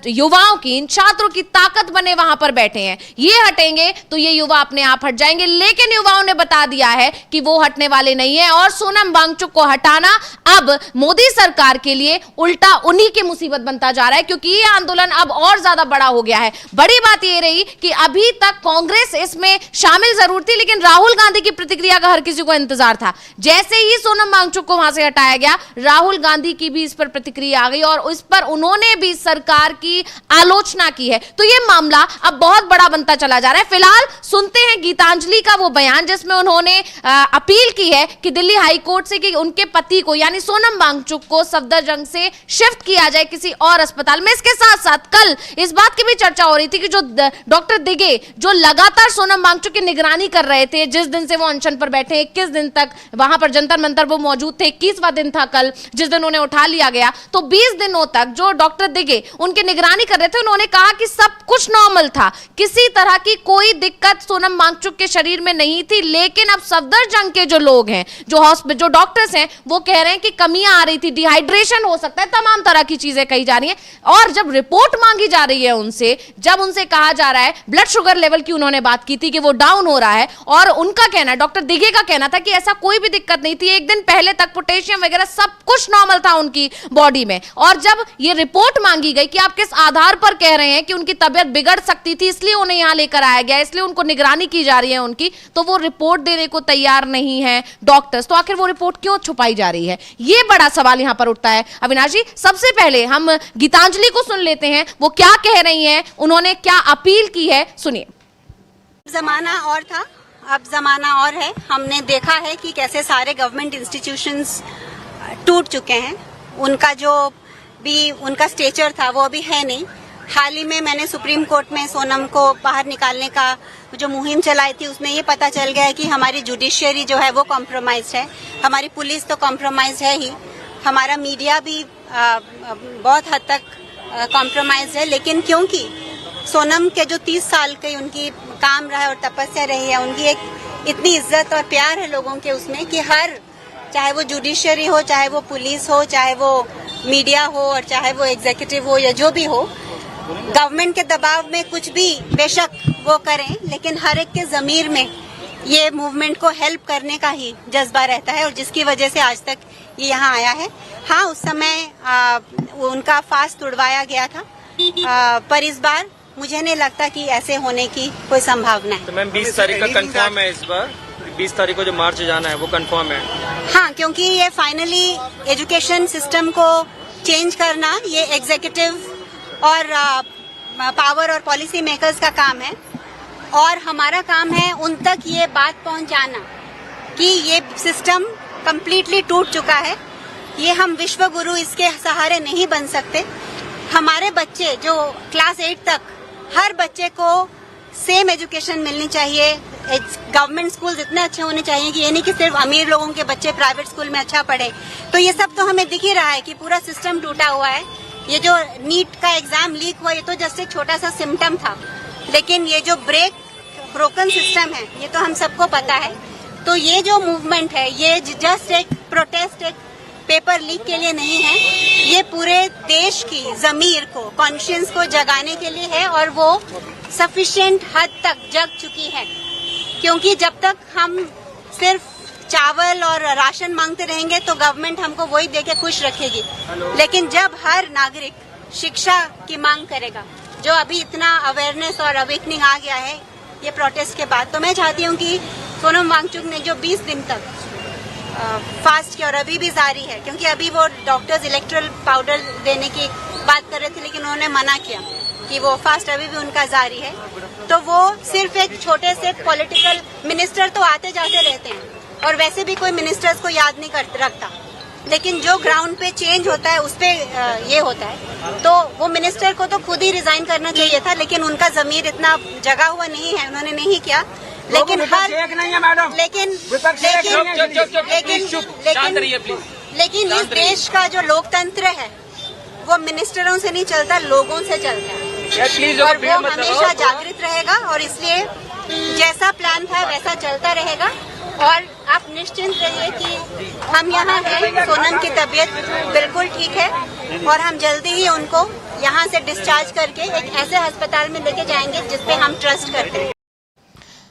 युवाओं की, इन छात्रों की ताकत बने वहां पर बैठे हैं, ये हटेंगे तो ये युवा अपने आप हट जाएंगे। लेकिन युवाओं ने बता दिया है कि वो हटने वाले नहीं है। और सोनम वांगचुक को हटाना अब मोदी सरकार के लिए उल्टा उन्हीं की मुसीबत बनता जा रहा है, क्योंकि ये आंदोलन अब और ज्यादा बड़ा हो गया है। बड़ी बात ये रही कि अभी तक कांग्रेस इसमें शामिल जरूर थी, लेकिन राहुल गांधी की प्रतिक्रिया का हर किसी को इंतजार था। जैसे ही सोनम वांगचुक को वहां से हटाया गया, राहुल गांधी की भी इस पर प्रतिक्रिया आ गई और इस पर उन्होंने भी सरकार की आलोचना की है। तो ये मामला अब बहुत बड़ा बनता चला जा रहा है। फिलहाल सुनते हैं गीतांजलि का वो बयान जिसमें उन्होंने अपील की है कि दिल्ली हाईकोर्ट से कि उनके पति को यानी सोनम वांगचुक को सफदरजंग से शिफ्ट किया जाए किसी और अस्पताल में। इसके साथ साथ कल इस बात की भी चर्चा हो रही थी कि जो डॉक्टर दिगे जो लगातार सोनम वांगचुक की निगरानी कर रहे थे, जिस दिन से वो अनशन पर बैठे, 21 दिन तक वहां पर जंतर मंतर वो मौजूद थे, 21वां दिन था कल जिस दिन उन्हें उठा लिया गया, तो 20 दिनों तक जो डॉक्टर दिगे उनकी निगरानी कर रहे थे, उन्होंने कहा कि सब कुछ नॉर्मल था, किसी तरह की कोई दिक्कत सोनम वांगचुक के शरीर में नहीं थी। लेकिन अब सफदरजंग के जो लोग हैं, जो डॉक्टर्स हैं, वो कह रहे हैं कि कमियां आ रही थी, डिहाइड्रेशन हो सकता है, तमाम तरह की चीजें कही जा रही हैं। और जब रिपोर्ट मांगी जा रही है उनसे, जब उनसे कहा जा रहा है ब्लड शुगर लेवल की उन्होंने बात की थी कि वो डाउन हो रहा है, और उनका कहना, डॉक्टर दिगे का कहना था कि ऐसा कोई भी दिक्कत नहीं थी, एक दिन पहले तक पोटेशियम वगैरह सब कुछ नॉर्मल था उनकी बॉडी में। और जब ये रिपोर्ट मांगी गई कि आप किस आधार पर कह रहे हैं कि उनकी तबीयत बिगड़ सकती थी इसलिए उन्हें यहां लेकर आया गया, इसलिए उनको निगरानी की जा रही है उनकी, तो वो रिपोर्ट देने को तैयार नहीं है डॉक्टर्स। तो आखिर वो रिपोर्ट क्यों छुपाई जा रही है, ये बड़ा सवाल यहां पर उठता है। अविनाश जी, सबसे पहले हम गीतांजलि को सुन लेते हैं, वो क्या कह रही हैं, उन्होंने क्या अपील की है, सुनिए। जमाना और था, अब जमाना और है। हमने देखा है कि कैसे सारे गवर्नमेंट इंस्टीट्यूशंस टूट चुके हैं, उनका जो भी उनका स्टेचर था वो अभी है नहीं। हाल ही में मैंने सुप्रीम कोर्ट में सोनम को बाहर निकालने का जो मुहिम चलाई थी, उसमें ये पता चल गया है कि हमारी जुडिशियरी जो है वो कॉम्प्रोमाइज्ड है, हमारी पुलिस तो कॉम्प्रोमाइज्ड है ही, हमारा मीडिया भी बहुत हद तक कॉम्प्रोमाइज है, लेकिन क्योंकि सोनम के जो 30 साल के उनकी काम रहा है और तपस्या रही है, उनकी एक इतनी इज्जत और प्यार है लोगों के उसमें कि हर, चाहे वो जुडिशरी हो, चाहे वो पुलिस हो, चाहे वो मीडिया हो और चाहे वो एग्जीक्यूटिव हो या जो भी हो, गवर्नमेंट के दबाव में कुछ भी बेशक वो करें, लेकिन हर एक के ज़मीर में ये मूवमेंट को हेल्प करने का ही जज्बा रहता है और जिसकी वजह से आज तक ये यहाँ आया है। हाँ, उस समय उनका फास्ट तुड़वाया गया था, पर इस बार मुझे नहीं लगता कि ऐसे होने की कोई संभावना है। तो मैम 20 तारीख का कंफर्म है, इस बार 20 तारीख को जो मार्च जाना है वो कंफर्म है? हाँ, क्योंकि ये फाइनली एजुकेशन सिस्टम को चेंज करना ये एग्जीक्यूटिव और पावर और पॉलिसी मेकर्स का काम है और हमारा काम है उन तक ये बात पहुंचाना कि ये सिस्टम कंप्लीटली टूट चुका है। ये हम विश्व गुरु इसके सहारे नहीं बन सकते। हमारे बच्चे जो क्लास 8 तक, हर बच्चे को सेम एजुकेशन मिलनी चाहिए। गवर्नमेंट स्कूल इतने अच्छे होने चाहिए कि ये नहीं कि सिर्फ अमीर लोगों के बच्चे प्राइवेट स्कूल में अच्छा पढ़े। तो ये सब तो हमें दिख ही रहा है कि पूरा सिस्टम टूटा हुआ है। ये जो नीट का एग्जाम लीक हुआ, ये तो जस्ट एक छोटा सा सिम्टम था, लेकिन ये जो ब्रोकन सिस्टम है ये तो हम सबको पता है। तो ये जो मूवमेंट है ये जस्ट एक प्रोटेस्ट, एक पेपर लीक के लिए नहीं है, ये पूरे देश की ज़मीर को, कॉन्शियंस को जगाने के लिए है और वो सफिशिएंट हद तक जग चुकी है। क्योंकि जब तक हम सिर्फ चावल और राशन मांगते रहेंगे तो गवर्नमेंट हमको वही देके खुश रखेगी, लेकिन जब हर नागरिक शिक्षा की मांग करेगा, जो अभी इतना अवेयरनेस और अवेकनिंग आ गया है ये प्रोटेस्ट के बाद, तो मैं चाहती हूँ कि सोनम वांगचुक ने जो 20 दिन तक फास्ट किया और अभी भी जारी है, क्योंकि अभी वो डॉक्टर्स इलेक्ट्रल पाउडर देने की बात कर रहे थे लेकिन उन्होंने मना किया कि वो फास्ट अभी भी उनका जारी है। तो वो सिर्फ एक छोटे से पॉलिटिकल मिनिस्टर तो आते जाते रहते हैं और वैसे भी कोई मिनिस्टर्स को याद नहीं रखता, लेकिन जो ग्राउंड पे चेंज होता है उस पे ये होता है। तो वो मिनिस्टर को तो खुद ही रिजाइन करना चाहिए था, लेकिन उनका जमीर इतना जगा हुआ नहीं है, उन्होंने नहीं किया। लेकिन लेकिन इस देश का जो लोकतंत्र है वो मिनिस्टरों से नहीं चलता, लोगों से चलता है और वो हमेशा जागृत रहेगा और इसलिए जैसा प्लान था वैसा चलता रहेगा। और आप निश्चिंत रहिए कि हम यहाँ हैं, सोनम की तबीयत बिल्कुल ठीक है और हम जल्दी ही उनको यहाँ से डिस्चार्ज करके एक ऐसे अस्पताल में लेके जाएंगे जिस पे हम ट्रस्ट करते हैं।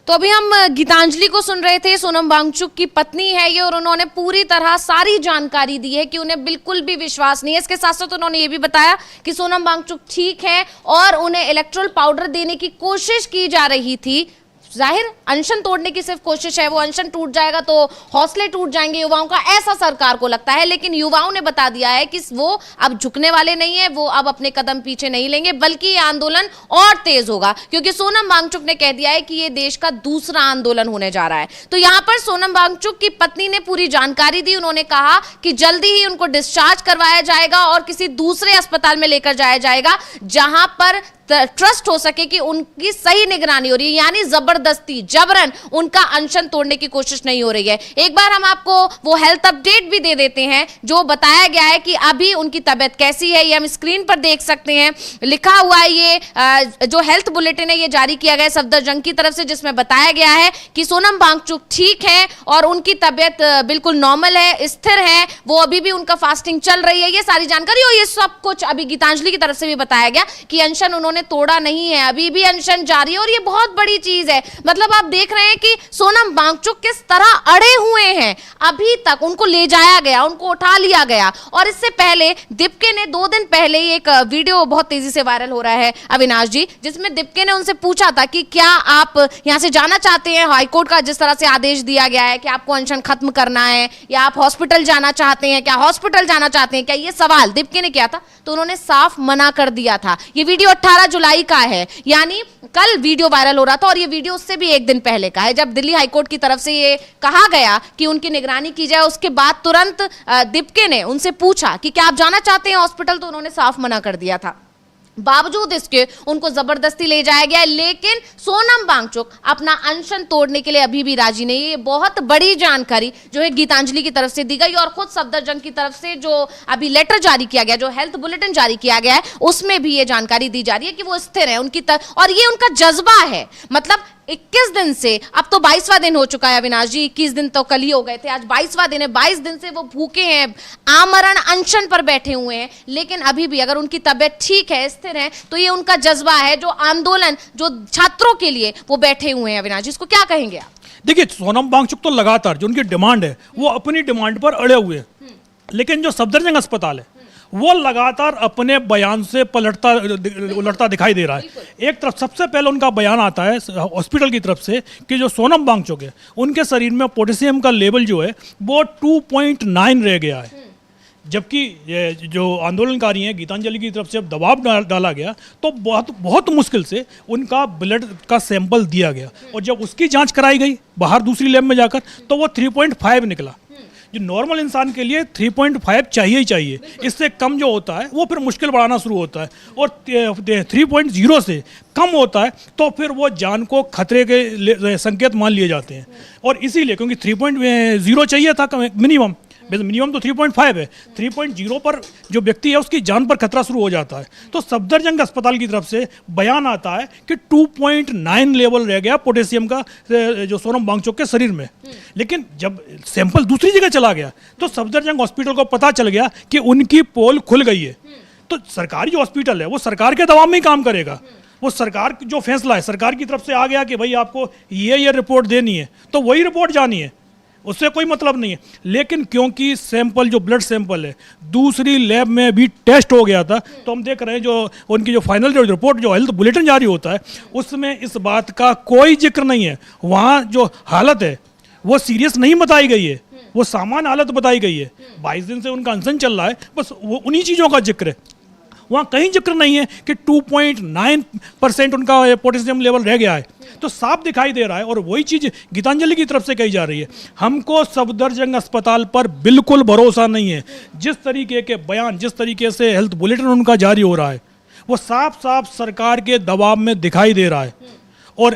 तो अभी हम गीतांजलि को सुन रहे थे, सोनम वांगचुक की पत्नी है ये और उन्होंने पूरी तरह सारी जानकारी दी है कि उन्हें बिल्कुल भी विश्वास नहीं है। इसके साथ साथ उन्होंने ये भी बताया कि सोनम वांगचुक ठीक है और उन्हें इलेक्ट्रल पाउडर देने की कोशिश की जा रही थी। जाहिर अनशन तोड़ने की सिर्फ कोशिश है, वो अनशन टूट जाएगा तो हौसले टूट जाएंगे युवाओं का, ऐसा सरकार को लगता है। लेकिन युवाओं ने बता दिया है कि वो अब झुकने वाले नहीं है, वो अब अपने कदम पीछे नहीं लेंगे, बल्कि ये आंदोलन और तेज होगा, क्योंकि सोनम वांगचुक ने कह दिया है कि ये देश का दूसरा आंदोलन होने जा रहा है। तो यहाँ पर सोनम वांगचुक की पत्नी ने पूरी जानकारी दी। उन्होंने कहा कि जल्दी ही उनको डिस्चार्ज करवाया जाएगा और किसी दूसरे अस्पताल में लेकर जाया जाएगा जहां पर ट्रस्ट हो सके कि उनकी सही निगरानी हो रही है, यानी जबरदस्ती जबरन उनका अनशन तोड़ने की कोशिश नहीं हो रही है। एक बार हम आपको वो हेल्थ अपडेट भी दे देते हैं जो बताया गया है कि अभी उनकी तबीयत कैसी है, ये हम स्क्रीन पर देख सकते हैं। लिखा हुआ है ये जो हेल्थ बुलेटिन है ये जारी किया गया सफदरजंग की तरफ से, जिसमें बताया गया है कि सोनम वांगचुक ठीक है और उनकी तबीयत बिल्कुल नॉर्मल है, स्थिर है, वो अभी भी उनका फास्टिंग चल रही है। ये सारी जानकारी और ये सब कुछ अभी गीतांजलि की तरफ से भी बताया गया कि अनशन उन्होंने तोड़ा नहीं है, अभी भी अनशन जारी है। और ये बहुत बड़ी चीज है, मतलब आप देख रहे हैं कि सोनम वांगचुक किस तरह अड़े हुए हैं। अभी तक उनको ले जाया गया, उनको उठा लिया गया। और इससे पहले दीपके ने 2 दिन पहले एक वीडियो बहुत तेजी से वायरल हो रहा है अविनाश जी, जिसमें दीपके ने उनसे पूछा था कि क्या आप यहां से जाना चाहते हैं, हाईकोर्ट का जिस तरह से आदेश दिया गया है कि आपको अनशन खत्म करना है, या आप हॉस्पिटल जाना चाहते हैं, क्या हॉस्पिटल जाना चाहते हैं, क्या ये सवाल दीपके ने किया था। तो उन्होंने साफ मना कर दिया था। ये वीडियो 18 जुलाई का है, यानी कल वीडियो वायरल हो रहा था और ये वीडियो उससे भी 1 दिन पहले का है, जब दिल्ली हाईकोर्ट की तरफ से ये कहा गया कि उनकी निगरानी की जाए। उसके बाद तुरंत दीपके ने उनसे पूछा कि क्या आप जाना चाहते हैं हॉस्पिटल, तो उन्होंने साफ मना कर दिया था। बावजूद इसके उनको जबरदस्ती ले जाया गया है। लेकिन सोनम वांगचुक अपना अनशन तोड़ने के लिए अभी भी राजी नहीं है। ये बहुत बड़ी जानकारी जो है गीतांजलि की तरफ से दी गई और खुद सफदरजंग की तरफ से जो अभी लेटर जारी किया गया, जो हेल्थ बुलेटिन जारी किया गया है, उसमें भी ये जानकारी दी जा रही है कि वो स्थिर है उनकी और ये उनका जज्बा है। मतलब 21 दिन से, अब तो 22वां दिन हो चुका है अविनाश जी, 21 दिन तो कल ही हो गए थे, आज 22वां दिन है। 22 दिन से वो भूखे हैं, आमरण अनशन पर बैठे हुए हैं, लेकिन अभी भी अगर उनकी तबीयत ठीक है, स्थिर है, तो ये उनका जज्बा है जो आंदोलन, जो छात्रों के लिए वो बैठे हुए हैं। अविनाश जी, इसको क्या कहेंगे आप? देखिए, सोनम वांगचुक तो लगातार जो उनकी डिमांड है वो अपनी डिमांड पर अड़े हुए हैं, लेकिन जो सफदरजंग अस्पताल है वो लगातार अपने बयान से उलटता दिखाई दे रहा है। एक तरफ सबसे पहले उनका बयान आता है हॉस्पिटल की तरफ से कि जो सोनम वांगचुक है उनके शरीर में पोटेशियम का लेवल जो है वो 2.9 रह गया है, जबकि जो आंदोलनकारी हैं गीतांजलि की तरफ से अब दबाव डाला गया तो बहुत मुश्किल से उनका ब्लड का सैंपल दिया गया और जब उसकी जांच कराई गई बाहर दूसरी लैब में जाकर तो वो 3.5 निकला। जो नॉर्मल इंसान के लिए 3.5 चाहिए ही चाहिए, इससे कम जो होता है वो फिर मुश्किल बढ़ाना शुरू होता है और 3.0 से कम होता है तो फिर वो जान को खतरे के संकेत मान लिए जाते हैं। और इसीलिए क्योंकि 3.0 चाहिए था मिनिमम तो 3.5 है, 3.0 पर जो व्यक्ति है उसकी जान पर खतरा शुरू हो जाता है। तो सफदरजंग अस्पताल की तरफ से बयान आता है कि 2.9 लेवल रह गया पोटेशियम का जो सोनम वांगचुक के शरीर में। लेकिन जब सैंपल दूसरी जगह चला गया तो सफदरजंग हॉस्पिटल को पता चल गया कि उनकी पोल खुल गई है। तो सरकारी जो हॉस्पिटल है वो सरकार के दबाव में ही काम करेगा। वो सरकार जो फैसला है, सरकार की तरफ से आ गया कि भाई आपको ये रिपोर्ट देनी है तो वही रिपोर्ट जानी है, उससे कोई मतलब नहीं है। लेकिन क्योंकि सैंपल जो ब्लड सैंपल है दूसरी लैब में भी टेस्ट हो गया था, तो हम देख रहे हैं जो उनकी जो फाइनल जो रिपोर्ट जो हेल्थ बुलेटिन जारी होता है उसमें इस बात का कोई जिक्र नहीं है। वहाँ जो हालत है वो सीरियस नहीं बताई गई है, वो सामान्य हालत बताई गई है। 22 दिन से उनका अनशन चल रहा है, बस वो उन्हीं चीज़ों का जिक्र है। वहाँ कहीं जिक्र नहीं है कि 2.9% उनका पोटेशियम लेवल रह गया है। तो साफ दिखाई दे रहा है और वही चीज़ गीतांजलि की तरफ से कही जा रही है। हमको सफदरजंग अस्पताल पर बिल्कुल भरोसा नहीं है। जिस तरीके के बयान, जिस तरीके से हेल्थ बुलेटिन उनका जारी हो रहा है वो साफ साफ सरकार के दबाव में दिखाई दे रहा है। और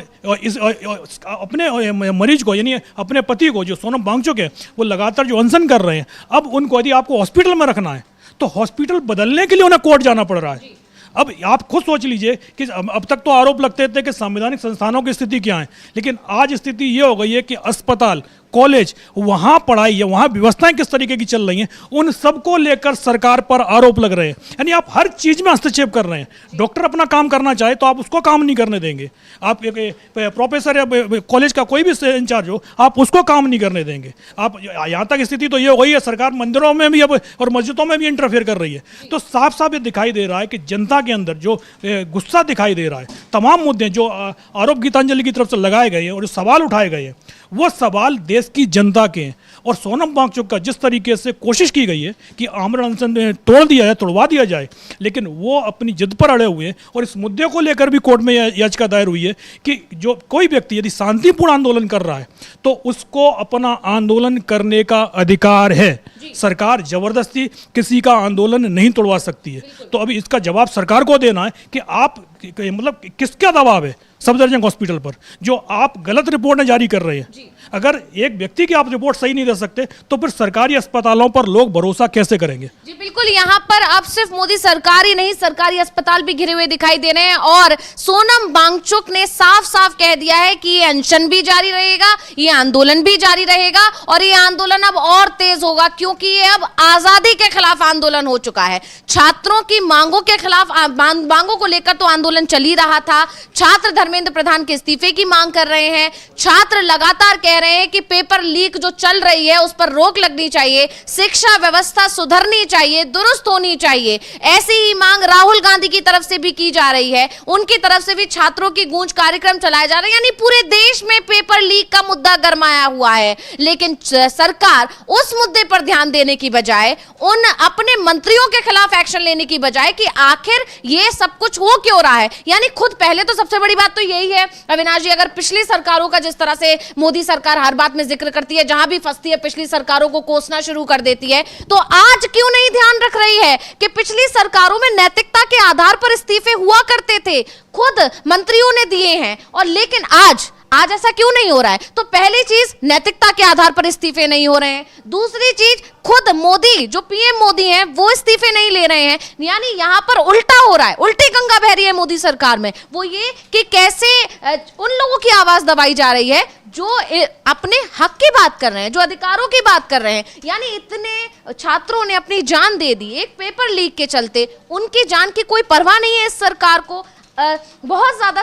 अपने मरीज को यानी अपने पति को जो सोनम वांगचुक है वो लगातार जो अनशन कर रहे हैं, अब उनको यदि आपको हॉस्पिटल में रखना है तो हॉस्पिटल बदलने के लिए उन्हें कोर्ट जाना पड़ रहा है। अब आप खुद सोच लीजिए कि अब तक तो आरोप लगते थे कि संवैधानिक संस्थानों की स्थिति क्या है, लेकिन आज स्थिति ये हो गई है कि अस्पताल, कॉलेज, वहाँ पढ़ाई है, वहाँ व्यवस्थाएं किस तरीके की चल रही हैं, उन सबको लेकर सरकार पर आरोप लग रहे हैं। यानी आप हर चीज़ में हस्तक्षेप कर रहे हैं। डॉक्टर अपना काम करना चाहे तो आप उसको काम नहीं करने देंगे। आप एक प्रोफेसर या कॉलेज का कोई भी इंचार्ज हो, आप उसको काम नहीं करने देंगे। आप यहाँ तक स्थिति तो ये हो गई है सरकार मंदिरों में भी अब और मस्जिदों में भी इंटरफेयर कर रही है। तो साफ साफ ये दिखाई दे रहा है कि जनता के अंदर जो गुस्सा दिखाई दे रहा है, तमाम मुद्दे जो आरोप गीतांजलि की तरफ से लगाए गए हैं और जो सवाल उठाए गए हैं वो सवाल देश की जनता के हैं। और सोनम वांगचुक का जिस तरीके से कोशिश की गई है कि आमरण अनशन तोड़ दिया जाए, तोड़वा दिया जाए, लेकिन वो अपनी जिद पर अड़े हुए हैं। और इस मुद्दे को लेकर भी कोर्ट में याचिका दायर हुई है कि जो कोई व्यक्ति यदि शांतिपूर्ण आंदोलन कर रहा है तो उसको अपना आंदोलन करने का अधिकार है। सरकार जबरदस्ती किसी का आंदोलन नहीं तोड़वा सकती है। तो अभी इसका जवाब सरकार को देना है कि आप मतलब किसका दबाव है सफदरजंग हॉस्पिटल पर जो आप गलत रिपोर्टें जारी कर रहे हैं। अगर एक व्यक्ति की आप रिपोर्ट सही नहीं दे सकते तो फिर सरकारी अस्पतालों पर लोग भरोसा कैसे करेंगे? जी बिल्कुल, यहाँ पर अब सिर्फ मोदी सरकार ही नहीं, सरकारी अस्पताल भी घिरे हुए दिखाई दे रहे हैं। और सोनम वांगचुक ने साफ साफ कह दिया है कि ये अनशन भी जारी रहेगा, ये आंदोलन भी जारी रहेगा और ये आंदोलन अब और तेज होगा क्योंकि ये अब आजादी के खिलाफ आंदोलन हो चुका है। छात्रों की मांगों के खिलाफ, मांगों को लेकर तो आंदोलन चल ही रहा था। छात्र धर्मेंद्र प्रधान के इस्तीफे की मांग कर रहे हैं। छात्र लगातार कह रहे हैं कि पेपर लीक जो चल रही है उस पर रोक लगनी चाहिए, शिक्षा व्यवस्था सुधरनी चाहिए, दुरुस्त होनी चाहिए। ऐसी ही मांग राहुल गांधी की तरफ से भी की जा रही है। उनकी तरफ से भी छात्रों की गूंज कार्यक्रम चलाए जा रहे हैं। यानी पूरे देश में पेपर लीक का मुद्दा गरमाया हुआ है। लेकिन सरकार उस मुद्दे पर ध्यान देने की बजाय, उन अपने मंत्रियों के खिलाफ एक्शन लेने की बजाय कि आखिर ये सब कुछ हो क्यों रहा है। यानी खुद पहले तो सबसे बड़ी बात तो यही है अविनाश जी, अगर पिछली सरकारों का जिस तरह से मोदी सरकार सरकार हर बात में जिक्र करती है, जहां भी फंसती है पिछली सरकारों को कोसना शुरू कर देती है। तो आज क्यों नहीं ध्यान रख रही है कि पिछली सरकारों में नैतिकता के आधार पर इस्तीफे हुआ करते थे, खुद मंत्रियों ने दिए हैं, और लेकिन आज ऐसा क्यों नहीं हो रहा है? तो पहली चीज, नैतिकता के आधार पर इस्तीफे नहीं हो रहे हैं। दूसरी चीज, खुद मोदी, जो पीएम मोदी हैं, वो इस्तीफे नहीं ले रहे हैं। यानी यहां पर उल्टा हो रहा है, उल्टी गंगा बह रही है मोदी सरकार में। वो ये कि कैसे उन लोगों की आवाज दबाई जा रही है जो अपने हक की बात कर रहे हैं, जो अधिकारों की बात कर रहे हैं। यानी इतने छात्रों ने अपनी जान दे दी एक पेपर लीक के चलते, उनकी जान की कोई परवाह नहीं है इस सरकार को। बहुत ज्यादा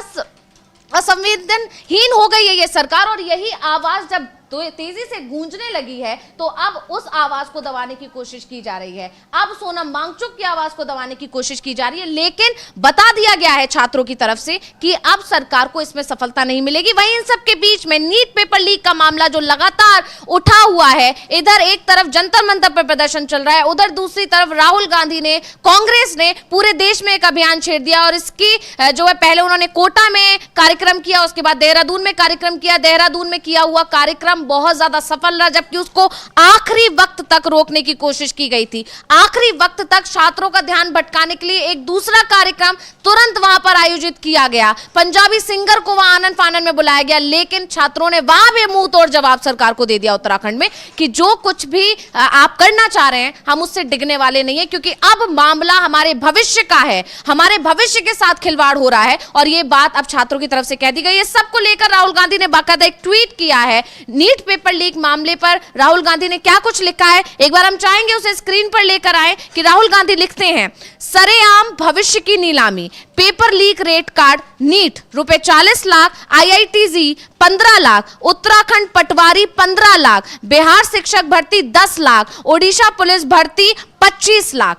असंवेदनहीन हो गई है ये सरकार, और यही आवाज जब तो तेजी से गूंजने लगी है तो अब उस आवाज को दबाने की कोशिश की जा रही है। अब सोनम वांगचुक की आवाज को दबाने की कोशिश की जा रही है, लेकिन बता दिया गया है छात्रों की तरफ से कि अब सरकार को इसमें सफलता नहीं मिलेगी। वहीं इन सब के बीच में नीट पेपर लीक का मामला जो लगातार उठा हुआ है, इधर एक तरफ जंतर मंतर पर प्रदर्शन चल रहा है, उधर दूसरी तरफ राहुल गांधी ने, कांग्रेस ने पूरे देश में एक अभियान छेड़ दिया, और इसकी जो है पहले उन्होंने कोटा में कार्यक्रम किया, उसके बाद देहरादून में कार्यक्रम किया। देहरादून में किया हुआ कार्यक्रम बहुत ज्यादा सफल रहा, जबकि उसको आखिरी वक्त तक रोकने की कोशिश की गई थी। आखिरी वक्त तक छात्रों का ध्यान भटकाने के लिए एक दूसरा कार्यक्रम तुरंत वहां पर आयोजित किया गया, पंजाबी सिंगर को वहां आनन फानन में बुलाया गया, लेकिन छात्रों ने वहां भी मुंह तोड़ जवाब सरकार को दे दिया उत्तराखंड में कि जो कुछ भी आप करना चाह रहे हैं हम उससे डिगने वाले नहीं है, क्योंकि अब मामला हमारे भविष्य का है, हमारे भविष्य के साथ खिलवाड़ हो रहा है। और ये बात अब छात्रों की तरफ से कह दी गई है। सबको लेकर राहुल गांधी ने बाकायदा एक ट्वीट किया है। नीट पेपर लीक मामले पर राहुल गांधी ने क्या कुछ लिखा है, एक बार हम चाहेंगे उसे स्क्रीन पर लेकर आए कि राहुल गांधी लिखते हैं, सरेआम भविष्य की नीलामी, paper leak rate card, NEET रुपए 40 लाख, IITZ 15 लाख, उत्तराखंड पटवारी 15 लाख, बिहार शिक्षक भर्ती 10 लाख, ओडिशा पुलिस भर्ती 25 लाख।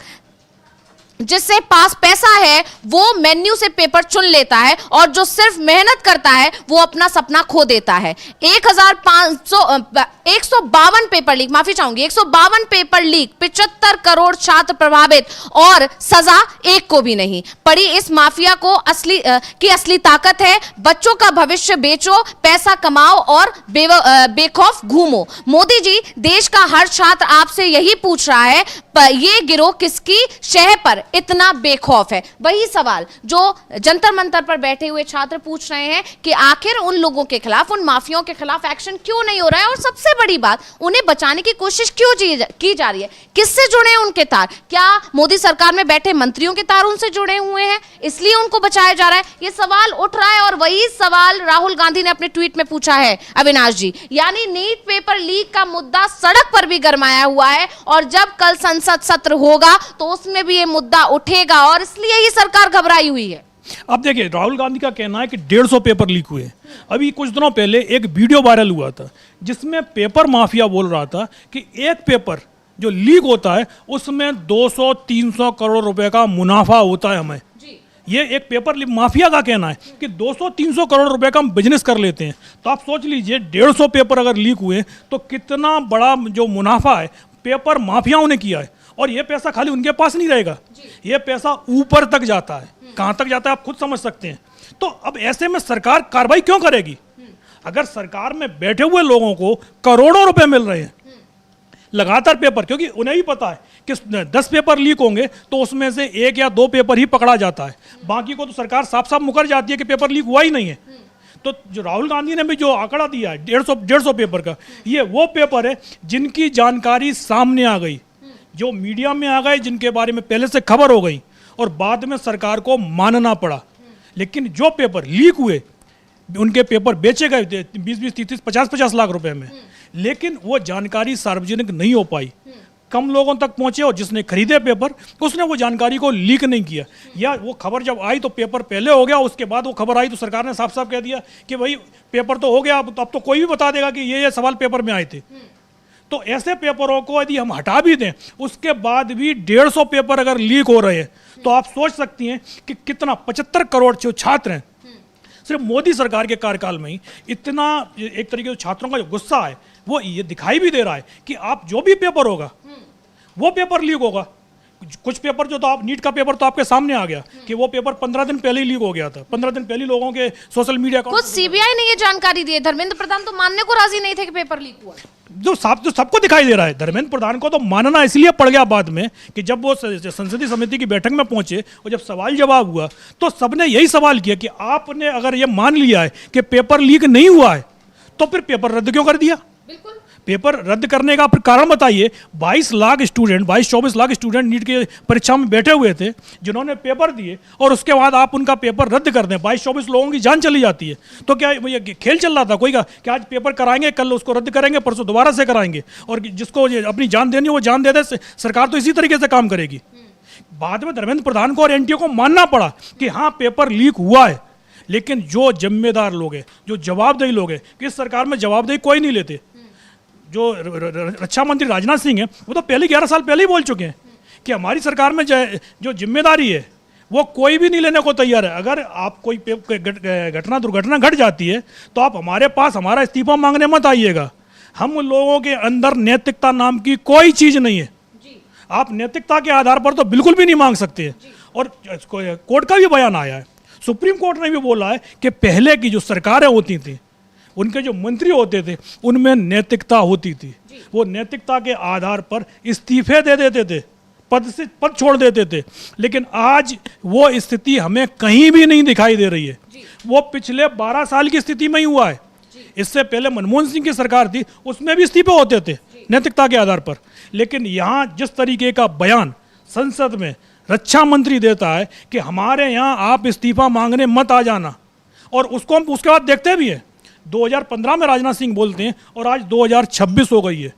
जिससे पास पैसा है वो मेन्यू से पेपर चुन लेता है, और जो सिर्फ मेहनत करता है वो अपना सपना खो देता है। 152 पेपर लीक, माफी चाहूंगी, 152 पेपर लीक, 75 करोड़ छात्र प्रभावित, और सजा एक को भी नहीं पड़ी। इस माफिया को असली ताकत है बच्चों का भविष्य बेचो, पैसा कमाओ और बेखौफ घूमो। मोदी जी, देश का हर छात्र आपसे यही पूछ रहा है, ये गिरोह किसकी शह पर इतना बेखौफ है? वही सवाल जो जंतर मंतर पर बैठे हुए छात्र पूछ रहे हैं कि आखिर उन लोगों के खिलाफ, उन माफियाओं के खिलाफ एक्शन क्यों नहीं हो रहा है, और सबसे बड़ी बात, उन्हें बचाने की कोशिश क्यों की जा रही है? किससे जुड़े हैं उनके तार? क्या मोदी सरकार में बैठे मंत्रियों के तार उनसे जुड़े हुए हैं, इसलिए उनको बचाया जा रहा है? ये सवाल उठ रहा है, और वही सवाल राहुल गांधी ने अपने ट्वीट में पूछा है अविनाश जी। यानी नीट पेपर लीक का मुद्दा सड़क पर भी गरमाया हुआ है, और जब कल संसद सत्र होगा तो उसमें भी ये मुद्दा उठेगा, और इसलिए ही सरकार घबराई हुई है। अब देखिए, राहुल गांधी का कहना है कि 150 पेपर लीक हुए। अभी कुछ दिनों पहले एक वीडियो वायरल हुआ था जिसमें पेपर माफिया बोल रहा था कि एक पेपर जो लीक होता है उसमें 200-300 करोड़ रुपए का मुनाफा होता है हमें। ये एक पेपर माफिया का कहना है कि 200-300 करोड़ रुपए का हम बिजनेस कर लेते हैं। तो आप सोच लीजिए, 150 पेपर अगर लीक हुए तो कितना बड़ा जो मुनाफा है पेपर माफियाओं ने किया है। और ये पैसा खाली उनके पास नहीं रहेगा, ये पैसा ऊपर तक जाता है। कहां तक जाता है आप खुद समझ सकते हैं। तो अब ऐसे में सरकार कार्रवाई क्यों करेगी? अगर सरकार में बैठे हुए लोगों को करोड़ों रुपए मिल रहे हैं लगातार पेपर, क्योंकि उन्हें भी पता है कि 10 पेपर लीक होंगे तो उसमें से 1 या 2 पेपर ही पकड़ा जाता है, बाकी को तो सरकार साफ साफ मुकर जाती है कि पेपर लीक हुआ ही नहीं है। तो जो राहुल गांधी ने भी जो आंकड़ा दिया है 150 पेपर का, ये वो पेपर है जिनकी जानकारी सामने आ गई, जो मीडिया में आ गए, जिनके बारे में पहले से खबर हो गई और बाद में सरकार को मानना पड़ा। लेकिन जो पेपर लीक हुए उनके पेपर बेचे गए 20-20, 30-30, 50-50 लाख रुपए में, लेकिन वो जानकारी सार्वजनिक नहीं हो पाई, कम लोगों तक पहुंचे, और जिसने खरीदे पेपर उसने वो जानकारी को लीक नहीं किया, या वो खबर जब आई तो पेपर पहले हो गया, उसके बाद वो खबर आई तो सरकार ने साफ साफ कह दिया कि भाई पेपर तो हो गया, अब तो कोई भी बता देगा कि ये सवाल पेपर में आए थे। तो ऐसे पेपरों को यदि हम हटा भी दें, उसके बाद भी 150 पेपर अगर लीक हो रहे हैं तो आप सोच सकती हैं कि कितना 75 करोड़ जो छात्र हैं, सिर्फ मोदी सरकार के कार्यकाल में ही इतना, एक तरीके से छात्रों का जो गुस्सा है वो ये दिखाई भी दे रहा है कि आप जो भी पेपर होगा वो पेपर लीक होगा, कुछ पेपर जो तो आप नीट का पेपर तो आपके सामने आ गया कि वो पेपर 15 दिन पहले ही लीक हो गया था। 15 दिन पहले लोगों के सोशल मीडिया खुद सीबीआई ने ये जानकारी दी है, धर्मेंद्र प्रधान तो मानने को राजी नहीं थे कि पेपर लीक हुआ। जो सबको दिखाई दे रहा है। धर्मेंद्र प्रधान को तो मानना इसलिए पड़ गया बाद में कि जब वो संसदीय समिति की बैठक में पहुंचे और जब सवाल जवाब हुआ तो सबने यही सवाल किया कि आपने अगर ये मान लिया है कि पेपर लीक नहीं हुआ है तो फिर पेपर रद्द क्यों कर दिया? बिल्कुल, पेपर रद्द करने का फिर कारण बताइए। 22 lakh student 22-24 lakh student NEET की परीक्षा में बैठे हुए थे जिन्होंने पेपर दिए और उसके बाद आप उनका पेपर रद्द कर दें, 22-24 लोगों की जान चली जाती है। तो क्या ये खेल चल रहा था कोई का कि आज पेपर कराएंगे, कल उसको रद्द करेंगे, परसों दोबारा से कराएंगे और जिसको अपनी जान देनी है वो जान दे दे। सरकार तो इसी तरीके से काम करेगी। बाद में धर्मेंद्र प्रधान को और एनटीए को मानना पड़ा कि हाँ पेपर लीक हुआ है, लेकिन जो जिम्मेदार लोग हैं, जो जवाबदेही लोग हैं, कि इस सरकार में जवाबदेही कोई नहीं लेते। जो रक्षा मंत्री राजनाथ सिंह हैं वो तो 11 साल पहले ही बोल चुके हैं कि हमारी सरकार में जो जिम्मेदारी है वो कोई भी नहीं लेने को तैयार है। अगर आप कोई दुर्घटना घट जाती है तो आप हमारे पास हमारा इस्तीफा मांगने मत आइएगा। हम लोगों के अंदर नैतिकता नाम की कोई चीज़ नहीं है। आप नैतिकता के आधार पर तो बिल्कुल भी नहीं मांग सकते हैं। और कोर्ट का भी बयान आया है, सुप्रीम कोर्ट ने भी बोला है कि पहले की जो सरकारें होती थी उनके जो मंत्री होते थे उनमें नैतिकता होती थी। वो नैतिकता के आधार पर इस्तीफे दे देते थे, पद छोड़ देते थे। लेकिन आज वो स्थिति हमें कहीं भी नहीं दिखाई दे रही है। वो पिछले 12 साल की स्थिति में ही हुआ है। इससे पहले मनमोहन सिंह की सरकार थी, उसमें भी इस्तीफे होते थे नैतिकता के आधार पर। लेकिन यहाँ जिस तरीके का बयान संसद में रक्षा मंत्री देता है कि हमारे यहाँ आप इस्तीफा मांगने मत आ जाना, और उसको हम उसके बाद देखते भी है। 2015 में राजनाथ सिंह बोलते हैं और आज 2026 हो गई है।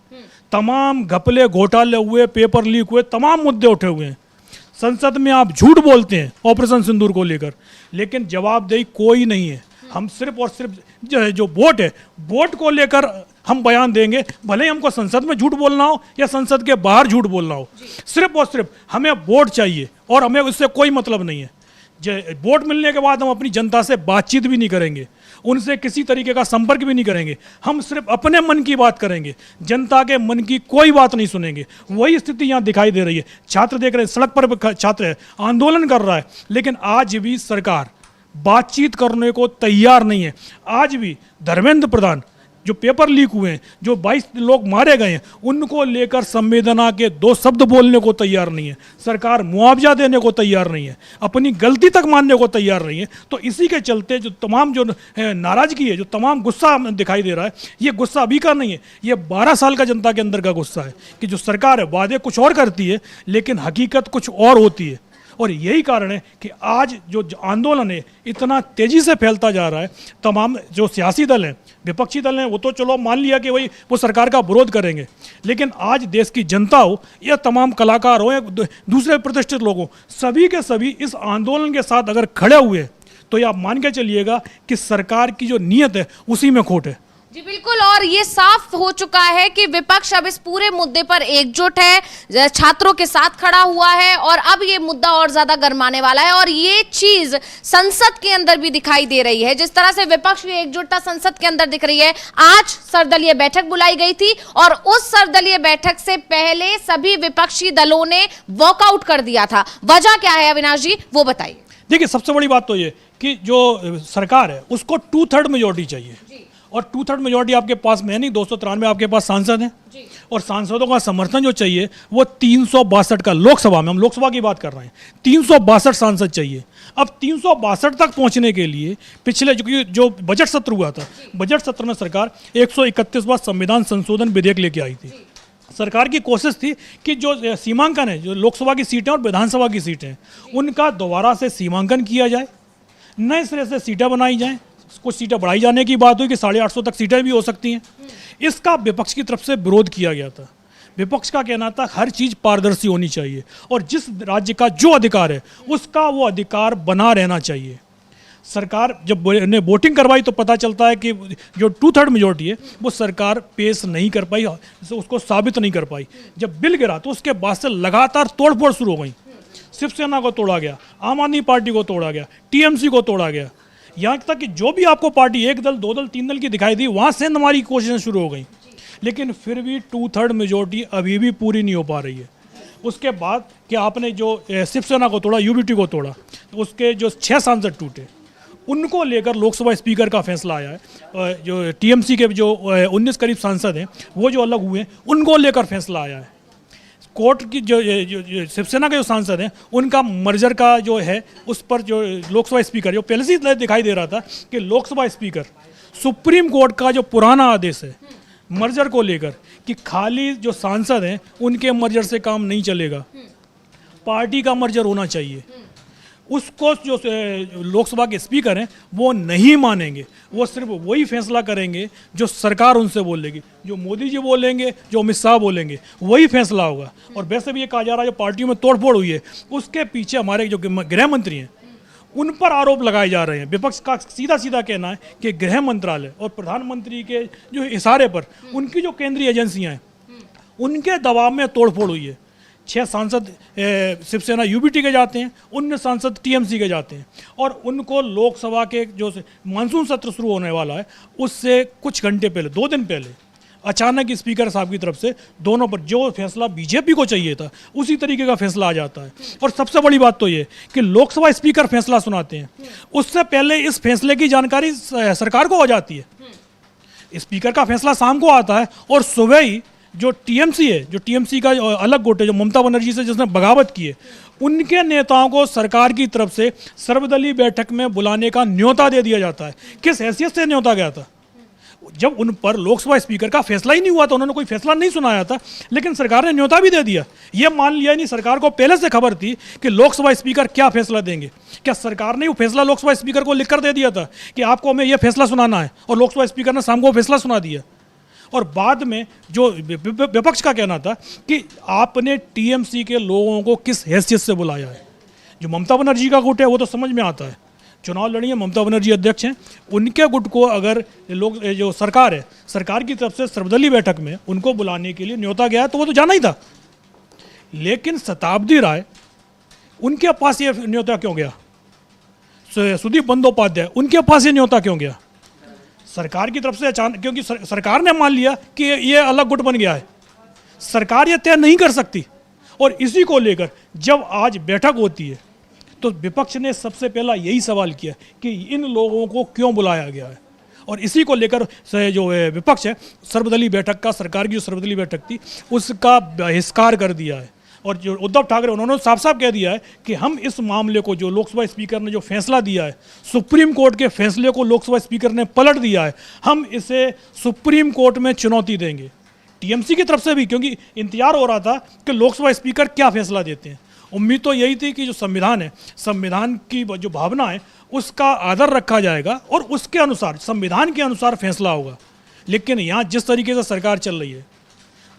तमाम घपले घोटाले हुए, पेपर लीक हुए, तमाम मुद्दे उठे हुए हैं। संसद में आप झूठ बोलते हैं ऑपरेशन सिंदूर को लेकर, लेकिन जवाबदेही कोई नहीं है। हम सिर्फ और सिर्फ जो वोट है, वोट को लेकर हम बयान देंगे, भले ही हमको संसद में झूठ बोलना हो या संसद के बाहर झूठ बोलना हो। सिर्फ और सिर्फ हमें वोट चाहिए और हमें उससे कोई मतलब नहीं है। वोट मिलने के बाद हम अपनी जनता से बातचीत भी नहीं करेंगे, उनसे किसी तरीके का संपर्क भी नहीं करेंगे। हम सिर्फ अपने मन की बात करेंगे, जनता के मन की कोई बात नहीं सुनेंगे। वही स्थिति यहाँ दिखाई दे रही है। छात्र देख रहे हैं, सड़क पर छात्र है, आंदोलन कर रहा है, लेकिन आज भी सरकार बातचीत करने को तैयार नहीं है। आज भी धर्मेंद्र प्रधान, जो पेपर लीक हुए हैं, जो 22 लोग मारे गए हैं, उनको लेकर संवेदना के 2 शब्द बोलने को तैयार नहीं है। सरकार मुआवजा देने को तैयार नहीं है, अपनी गलती तक मानने को तैयार नहीं है। तो इसी के चलते जो तमाम जो नाराजगी है, जो तमाम गुस्सा दिखाई दे रहा है, ये गुस्सा अभी का नहीं है, ये 12 साल का जनता के अंदर का गुस्सा है कि जो सरकार है वादे कुछ और करती है लेकिन हकीकत कुछ और होती है। और यही कारण है कि आज जो आंदोलन है इतना तेजी से फैलता जा रहा है। तमाम जो सियासी दल हैं, विपक्षी दल हैं, वो तो चलो मान लिया कि वही वो सरकार का विरोध करेंगे, लेकिन आज देश की जनता हो या तमाम कलाकार हो या दूसरे प्रतिष्ठित लोग हो, सभी के सभी इस आंदोलन के साथ अगर खड़े हुए तो ये आप मान के चलिएगा कि सरकार की जो नीयत है उसी में खोट है। जी बिल्कुल, और ये साफ हो चुका है कि विपक्ष अब इस पूरे मुद्दे पर एकजुट है, छात्रों के साथ खड़ा हुआ है और अब ये मुद्दा और ज्यादा गरमाने वाला है। और ये चीज संसद के अंदर भी दिखाई दे रही है, जिस तरह से विपक्ष की एकजुटता संसद के अंदर दिख रही है। आज सर्वदलीय बैठक बुलाई गई थी और उस सर्वदलीय बैठक से पहले सभी विपक्षी दलों ने वॉकआउट कर दिया था। वजह क्या है अविनाश जी, वो बताइए। देखिए, सबसे बड़ी बात तो ये कि जो सरकार है उसको 2/3 मेजोरिटी चाहिए, और 2/3 मेजोरिटी आपके पास में है नहीं। 293 आपके पास सांसद हैं, और सांसदों का समर्थन जो चाहिए वो 362 का, लोकसभा में, हम लोकसभा की बात कर रहे हैं, 362 सांसद चाहिए। अब 362 तक पहुंचने के लिए पिछले जो बजट सत्र हुआ था, बजट सत्र में सरकार 131वां संविधान संशोधन विधेयक लेके आई थी। सरकार की कोशिश थी कि जो सीमांकन है, जो लोकसभा की सीटें और विधानसभा की सीटें, उनका दोबारा से सीमांकन किया जाए, नए सिरे से सीटें बनाई जाएं। कुछ सीटें बढ़ाई जाने की बात हुई कि 850 तक सीटें भी हो सकती हैं। इसका विपक्ष की तरफ से विरोध किया गया था। विपक्ष का कहना था हर चीज़ पारदर्शी होनी चाहिए और जिस राज्य का जो अधिकार है उसका वो अधिकार बना रहना चाहिए। सरकार जब ने वोटिंग करवाई तो पता चलता है कि जो 2/3 मेजोरिटी है वो सरकार पेश नहीं कर पाई, उसको साबित नहीं कर पाई। जब बिल गिरा तो उसके बाद से लगातार तोड़फोड़ शुरू हो गई। शिवसेना को तोड़ा गया, आम आदमी पार्टी को तोड़ा गया, टीएमसी को तोड़ा गया, यहाँ तक कि जो भी आपको पार्टी 1 दल 2 दल 3 दल की दिखाई दी वहाँ से हमारी कोशिशें शुरू हो गई। लेकिन फिर भी 2/3 मेजोरिटी अभी भी पूरी नहीं हो पा रही है। उसके बाद कि आपने जो शिवसेना को तोड़ा, यूबीटी को तोड़ा, उसके जो 6 सांसद टूटे, उनको लेकर लोकसभा स्पीकर का फैसला आया है। जो टीएमसी के जो 19 करीब सांसद हैं वो जो अलग हुए हैं, उनको लेकर फैसला आया है। कोर्ट की जो शिवसेना के जो सांसद हैं उनका मर्जर का जो है उस पर जो लोकसभा स्पीकर, जो पहले से दिखाई दे रहा था कि लोकसभा स्पीकर सुप्रीम कोर्ट का जो पुराना आदेश है मर्जर को लेकर कि खाली जो सांसद हैं उनके मर्जर से काम नहीं चलेगा, पार्टी का मर्जर होना चाहिए, उसको जो लोकसभा के स्पीकर हैं वो नहीं मानेंगे। वो सिर्फ वही फैसला करेंगे जो सरकार उनसे बोलेगी, जो मोदी जी बोलेंगे, जो अमित शाह बोलेंगे, वही फैसला होगा। और वैसे भी ये कहा जा रहा है जो पार्टियों में तोड़फोड़ हुई है उसके पीछे हमारे जो गृह मंत्री हैं उन पर आरोप लगाए जा रहे हैं। विपक्ष का सीधा सीधा कहना है कि गृह मंत्रालय और प्रधानमंत्री के जो इशारे पर उनकी जो केंद्रीय एजेंसियां हैं उनके दबाव में तोड़फोड़ हुई है। 6 सांसद शिवसेना यूबीटी के जाते हैं, 19 सांसद टीएमसी के जाते हैं और उनको लोकसभा के जो मानसून सत्र शुरू होने वाला है उससे कुछ घंटे पहले, 2 दिन पहले अचानक स्पीकर साहब की तरफ से दोनों पर जो फैसला बीजेपी को चाहिए था उसी तरीके का फैसला आ जाता है। और सबसे बड़ी बात तो ये कि लोकसभा स्पीकर फैसला सुनाते हैं, उससे पहले इस फैसले की जानकारी सरकार को हो जाती है। स्पीकर का फैसला शाम को आता है और सुबह ही जो टीएमसी है, जो टीएमसी का अलग गुट है, जो ममता बनर्जी से जिसने बगावत की है, उनके नेताओं को सरकार की तरफ से सर्वदलीय बैठक में बुलाने का न्योता दे दिया जाता है। किस हैसियत से न्योता गया था? जब उन पर लोकसभा स्पीकर का फैसला ही नहीं हुआ था, उन्होंने कोई फैसला नहीं सुनाया था, लेकिन सरकार ने न्योता भी दे दिया। ये मान लिया नहीं, सरकार को पहले से खबर थी कि लोकसभा स्पीकर क्या फैसला देंगे। क्या सरकार ने वो फैसला लोकसभा स्पीकर को लिखकर दे दिया था कि आपको हमें यह फैसला सुनाना है, और लोकसभा स्पीकर ने शाम को फैसला सुना दिया। और बाद में जो विपक्ष का कहना था कि आपने टीएमसी के लोगों को किस हैसियत से बुलाया है। जो ममता बनर्जी का गुट है वो तो समझ में आता है, चुनाव लड़ी है, ममता बनर्जी अध्यक्ष हैं, उनके गुट को अगर लोग जो सरकार है, सरकार की तरफ से सर्वदलीय बैठक में उनको बुलाने के लिए न्योता गया तो वो तो जाना ही था। लेकिन शताब्दी राय, उनके पास ये न्योता क्यों गया? सुदीप बंदोपाध्याय, उनके पास ये न्योता क्यों गया? सरकार की तरफ से अचानक, क्योंकि सरकार ने मान लिया कि ये अलग गुट बन गया है, सरकार ये तय नहीं कर सकती। और इसी को लेकर जब आज बैठक होती है तो विपक्ष ने सबसे पहला यही सवाल किया कि इन लोगों को क्यों बुलाया गया है। और इसी को लेकर जो विपक्ष है, सर्वदलीय बैठक का, सरकार की जो सर्वदलीय बैठक थी उसका बहिष्कार कर दिया है। और जो उद्धव ठाकरे, उन्होंने साफ साफ कह दिया है कि हम इस मामले को, जो लोकसभा स्पीकर ने जो फैसला दिया है, सुप्रीम कोर्ट के फैसले को लोकसभा स्पीकर ने पलट दिया है, हम इसे सुप्रीम कोर्ट में चुनौती देंगे। टीएमसी की तरफ से भी, क्योंकि इंतजार हो रहा था कि लोकसभा स्पीकर क्या फैसला देते हैं। उम्मीद तो यही थी कि जो संविधान है, संविधान की जो भावना है उसका आदर रखा जाएगा और उसके अनुसार, संविधान के अनुसार फैसला होगा। लेकिन यहाँ जिस तरीके से सरकार चल रही है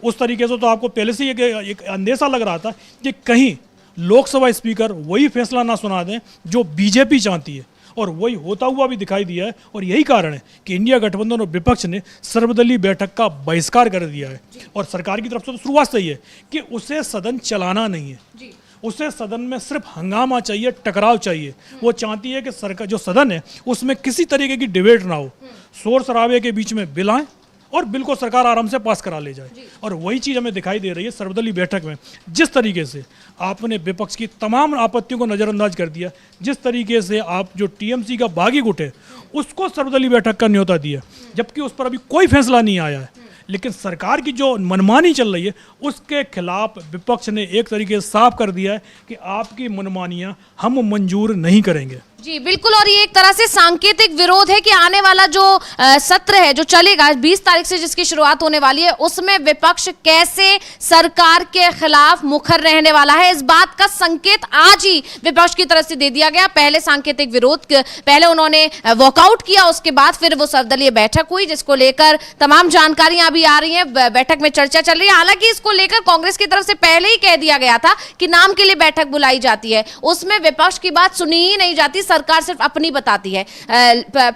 उस तरीके से तो आपको पहले से एक अंदेशा लग रहा था कि कहीं लोकसभा स्पीकर वही फैसला ना सुना दें जो बीजेपी चाहती है, और वही होता हुआ भी दिखाई दिया है। और यही कारण है कि इंडिया गठबंधन और विपक्ष ने सर्वदलीय बैठक का बहिष्कार कर दिया है। और सरकार की तरफ से तो शुरुआत से ही है कि उसे सदन चलाना नहीं है, उसे सदन में सिर्फ हंगामा चाहिए, टकराव चाहिए। वो चाहती है कि सरकार, जो सदन है उसमें किसी तरीके की डिबेट ना हो, शोर शराबे के बीच में बिल आए और बिल को सरकार आराम से पास करा ले जाए। और वही चीज़ हमें दिखाई दे रही है सर्वदलीय बैठक में। जिस तरीके से आपने विपक्ष की तमाम आपत्तियों को नज़रअंदाज कर दिया, जिस तरीके से आप जो टीएमसी का बागी गुट है उसको सर्वदलीय बैठक का न्योता दिया, जबकि उस पर अभी कोई फैसला नहीं आया है। लेकिन सरकार की जो मनमानी चल रही है उसके खिलाफ विपक्ष ने एक तरीके से साफ कर दिया है कि आपकी मनमानियां हम मंजूर नहीं करेंगे। जी बिल्कुल, और ये एक तरह से सांकेतिक विरोध है कि आने वाला जो सत्र है जो चलेगा 20 तारीख से, जिसकी शुरुआत होने वाली है, उसमें विपक्ष कैसे सरकार के खिलाफ मुखर रहने वाला है, इस बात का संकेत आज ही विपक्ष की तरफ से दे दिया गया। पहले सांकेतिक विरोध, पहले उन्होंने वॉकआउट किया, उसके बाद फिर वो सर्वदलीय बैठक हुई जिसको लेकर तमाम जानकारियां अभी आ रही हैं, बैठक में चर्चा चल रही है। हालांकि इसको लेकर कांग्रेस की तरफ से पहले ही कह दिया गया था कि नाम के लिए बैठक बुलाई जाती है, उसमें विपक्ष की बात सुनी ही नहीं जाती, सरकार सिर्फ अपनी बताती है।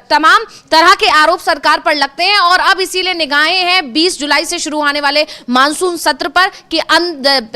तमाम तरह के आरोप सरकार पर लगते हैं और अब इसीलिए निगाहें हैं 20 जुलाई से शुरू होने वाले मानसून सत्र पर कि